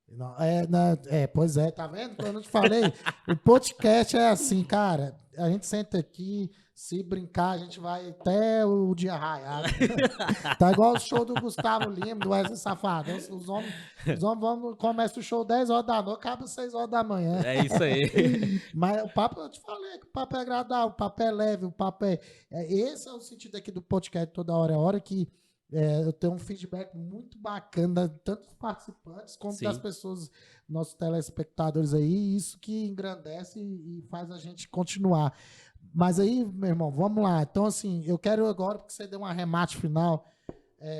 [SPEAKER 1] Não, pois é, tá vendo? Quando eu te falei, o podcast é assim, cara. A gente senta aqui, se brincar, a gente vai até o dia raiar. Tá igual o show do Gustavo Lima, do Wesley Safadão. Os homens começam o show 10 horas da noite, acaba 6 horas da manhã.
[SPEAKER 2] É isso aí.
[SPEAKER 1] Mas o papo, eu te falei que o papo é agradável, o papo é leve, o papo esse é o sentido aqui do podcast toda hora. É hora que eu tenho um feedback muito bacana, tanto dos participantes como das
[SPEAKER 2] Sim.
[SPEAKER 1] pessoas, nossos telespectadores aí, isso que engrandece e faz a gente continuar. Mas aí, meu irmão, vamos lá. Então, assim, eu quero agora, porque você deu um arremate final,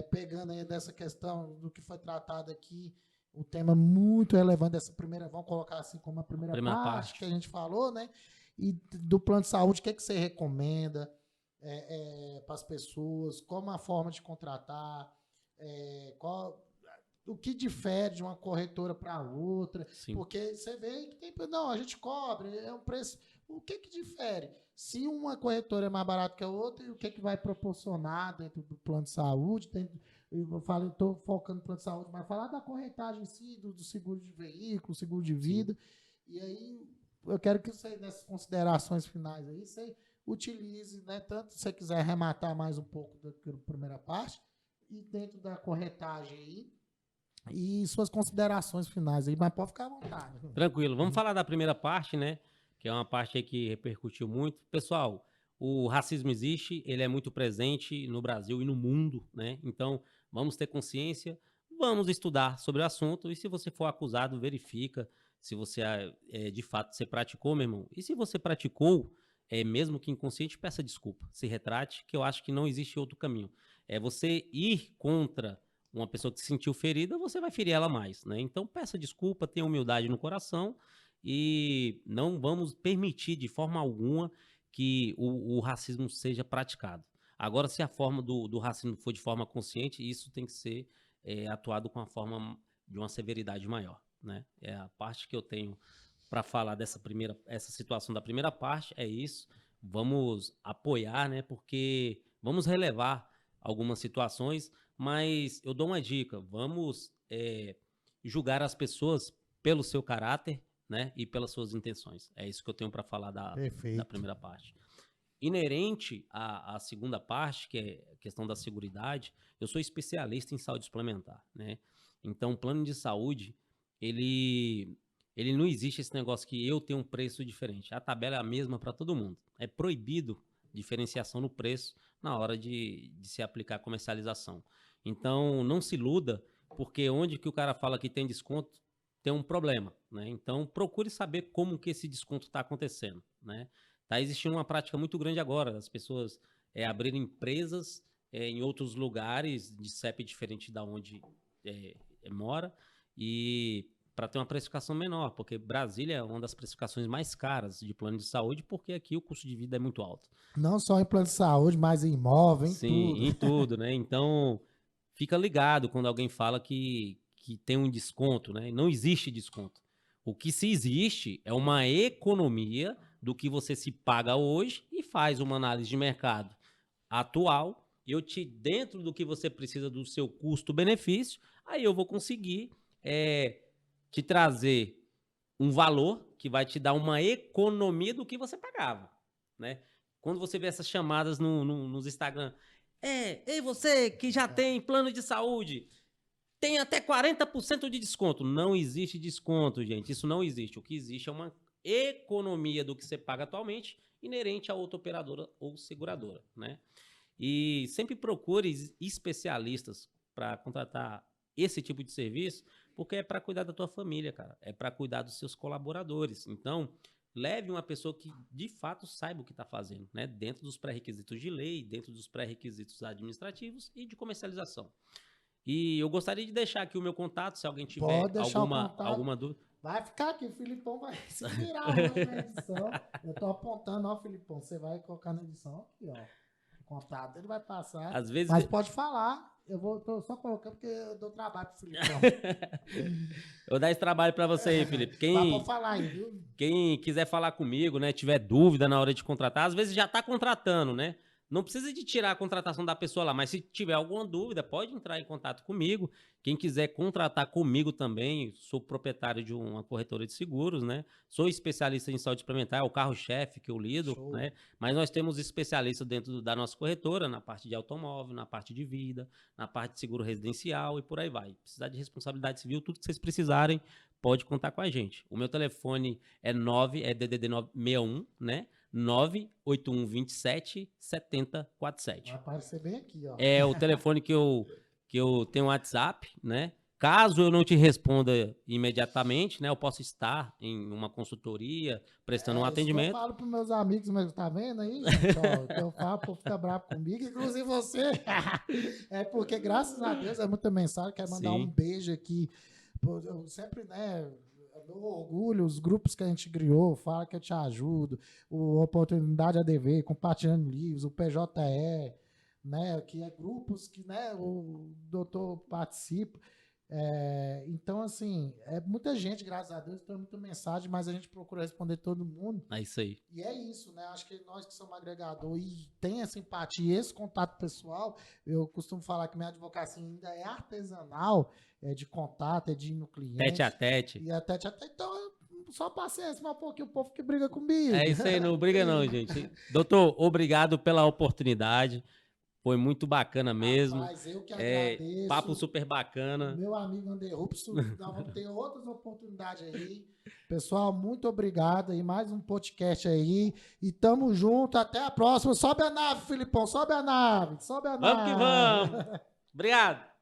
[SPEAKER 1] pegando aí dessa questão do que foi tratado aqui, o tema muito relevante dessa primeira, vamos colocar assim como a primeira
[SPEAKER 2] Primeira
[SPEAKER 1] parte que
[SPEAKER 2] parte.
[SPEAKER 1] a gente falou, né? E do plano de saúde, o que, é que você recomenda para as pessoas, como a forma de contratar, o que difere de uma corretora para outra,
[SPEAKER 2] Sim.
[SPEAKER 1] porque você vê que tem, não, a gente cobra, é um preço, o que difere? Se uma corretora é mais barata que a outra, o que vai proporcionar dentro do plano de saúde, eu falei, estou focando no plano de saúde, mas falar da corretagem em si, do seguro de veículo, seguro de vida, e aí eu quero que você, nessas considerações finais aí, você utilize, né, tanto se você quiser arrematar mais um pouco da primeira parte, e dentro da corretagem aí, e suas considerações finais aí, mas pode ficar à vontade.
[SPEAKER 2] Tranquilo. Vamos falar da primeira parte, né? Que é uma parte aí que repercutiu muito. Pessoal, o racismo existe, ele é muito presente no Brasil e no mundo, né? Então, vamos ter consciência, vamos estudar sobre o assunto e se você for acusado, verifica se você de fato você praticou, meu irmão. E se você praticou, mesmo que inconsciente, peça desculpa, se retrate, que eu acho que não existe outro caminho. É você ir contra uma pessoa que se sentiu ferida, você vai ferir ela mais, né? Então peça desculpa, tenha humildade no coração e não vamos permitir de forma alguma que o racismo seja praticado. Agora, se a forma do racismo for de forma consciente, isso tem que ser atuado com a forma de uma severidade maior, né? É a parte que eu tenho para falar essa situação da primeira parte, é isso. Vamos apoiar, né? Porque vamos relevar algumas situações, mas eu dou uma dica: vamos julgar as pessoas pelo seu caráter, né, e pelas suas intenções. É isso que eu tenho para falar da primeira parte. Inerente à segunda parte, que é a questão da seguridade, eu sou especialista em saúde suplementar, né? Então, o plano de saúde, ele não existe esse negócio que eu tenho um preço diferente. A tabela é a mesma para todo mundo. É proibido diferenciação no preço na hora de se aplicar a comercialização. Então, não se iluda, porque onde que o cara fala que tem desconto, tem um problema, né? Então, procure saber como que esse desconto está acontecendo, né? Tá existindo uma prática muito grande agora, as pessoas abrirem empresas em outros lugares, de CEP diferente da onde mora, e para ter uma precificação menor, porque Brasília é uma das precificações mais caras de plano de saúde, porque aqui o custo de vida é muito alto.
[SPEAKER 1] Não só em plano de saúde, mas em imóvel, em
[SPEAKER 2] Sim,
[SPEAKER 1] tudo.
[SPEAKER 2] em tudo, né? Então, fica ligado quando alguém fala que tem um desconto, né? Não existe desconto. O que se existe é uma economia do que você se paga hoje e faz uma análise de mercado atual. Dentro do que você precisa do seu custo-benefício, aí eu vou conseguir te trazer um valor que vai te dar uma economia do que você pagava, né? Quando você vê essas chamadas nos Instagram, ei, você que já tem plano de saúde, tem até 40% de desconto. Não existe desconto, gente. Isso não existe. O que existe é uma economia do que você paga atualmente, inerente a outra operadora ou seguradora, né? E sempre procure especialistas para contratar esse tipo de serviço, porque é para cuidar da tua família, cara. É para cuidar dos seus colaboradores. Então, leve uma pessoa que de fato saiba o que está fazendo, né? Dentro dos pré-requisitos de lei, dentro dos pré-requisitos administrativos e de comercialização. E eu gostaria de deixar aqui o meu contato, se alguém tiver
[SPEAKER 1] Pode deixar o contato.
[SPEAKER 2] alguma dúvida.
[SPEAKER 1] Vai ficar aqui, o Filipão vai se virar hoje na edição. Eu tô apontando, ó, Filipão, você vai colocar na edição aqui, ó. O contato ele vai passar.
[SPEAKER 2] Às vezes...
[SPEAKER 1] Mas pode falar. Tô só colocando porque eu dou trabalho pro Filipão.
[SPEAKER 2] Eu vou dar esse trabalho para você aí, Felipe.
[SPEAKER 1] Mas pode falar aí, viu?
[SPEAKER 2] Quem quiser falar comigo, né, tiver dúvida na hora de contratar, às vezes já está contratando, né? Não precisa de tirar a contratação da pessoa lá, mas se tiver alguma dúvida, pode entrar em contato comigo. Quem quiser contratar comigo também, sou proprietário de uma corretora de seguros, né? Sou especialista em saúde suplementar, é o carro-chefe que eu lido, né? Mas nós temos especialistas dentro da nossa corretora, na parte de automóvel, na parte de vida, na parte de seguro residencial e por aí vai. Precisar de responsabilidade civil, tudo que vocês precisarem, pode contar com a gente. O meu telefone é DDD 61, né? 98127 7047.
[SPEAKER 1] Vai aparecer bem aqui, ó.
[SPEAKER 2] É o telefone que eu tenho WhatsApp, né? Caso eu não te responda imediatamente, né, eu posso estar em uma consultoria, prestando um atendimento.
[SPEAKER 1] Eu falo para meus amigos, mas tá vendo aí, gente? Ó, que eu falo, o povo fica bravo comigo, inclusive você. É porque, graças a Deus, é muita mensagem. Quero mandar um beijo aqui. Eu sempre, né, meu orgulho, os grupos que a gente criou, Fala Que Eu Te Ajudo, o Oportunidade ADV, Compartilhando Livros, o PJE, né, que é grupos que, né, o doutor participa. Então, assim, é muita gente, graças a Deus, tem muita mensagem, mas a gente procura responder todo mundo.
[SPEAKER 2] É isso aí.
[SPEAKER 1] E é isso, né? Acho que nós que somos agregador e tem essa empatia, esse contato pessoal, eu costumo falar que minha advocacia ainda é artesanal, é de contato, é de ir no cliente.
[SPEAKER 2] Tete a tete.
[SPEAKER 1] E até tete a tete. Então, só paciência, mas pouquinho o povo que briga comigo.
[SPEAKER 2] É isso aí, não briga não, gente. Doutor, obrigado pela oportunidade. Foi muito bacana mesmo.
[SPEAKER 1] Rapaz, eu que agradeço.
[SPEAKER 2] Papo super bacana.
[SPEAKER 1] Meu amigo Anderrupso, nós vamos ter outras oportunidades aí. Pessoal, muito obrigado aí. Mais um podcast aí. E tamo junto. Até a próxima. Sobe a nave, Filipão. Sobe a nave. Sobe a nave.
[SPEAKER 2] Vamos que vamos. Obrigado.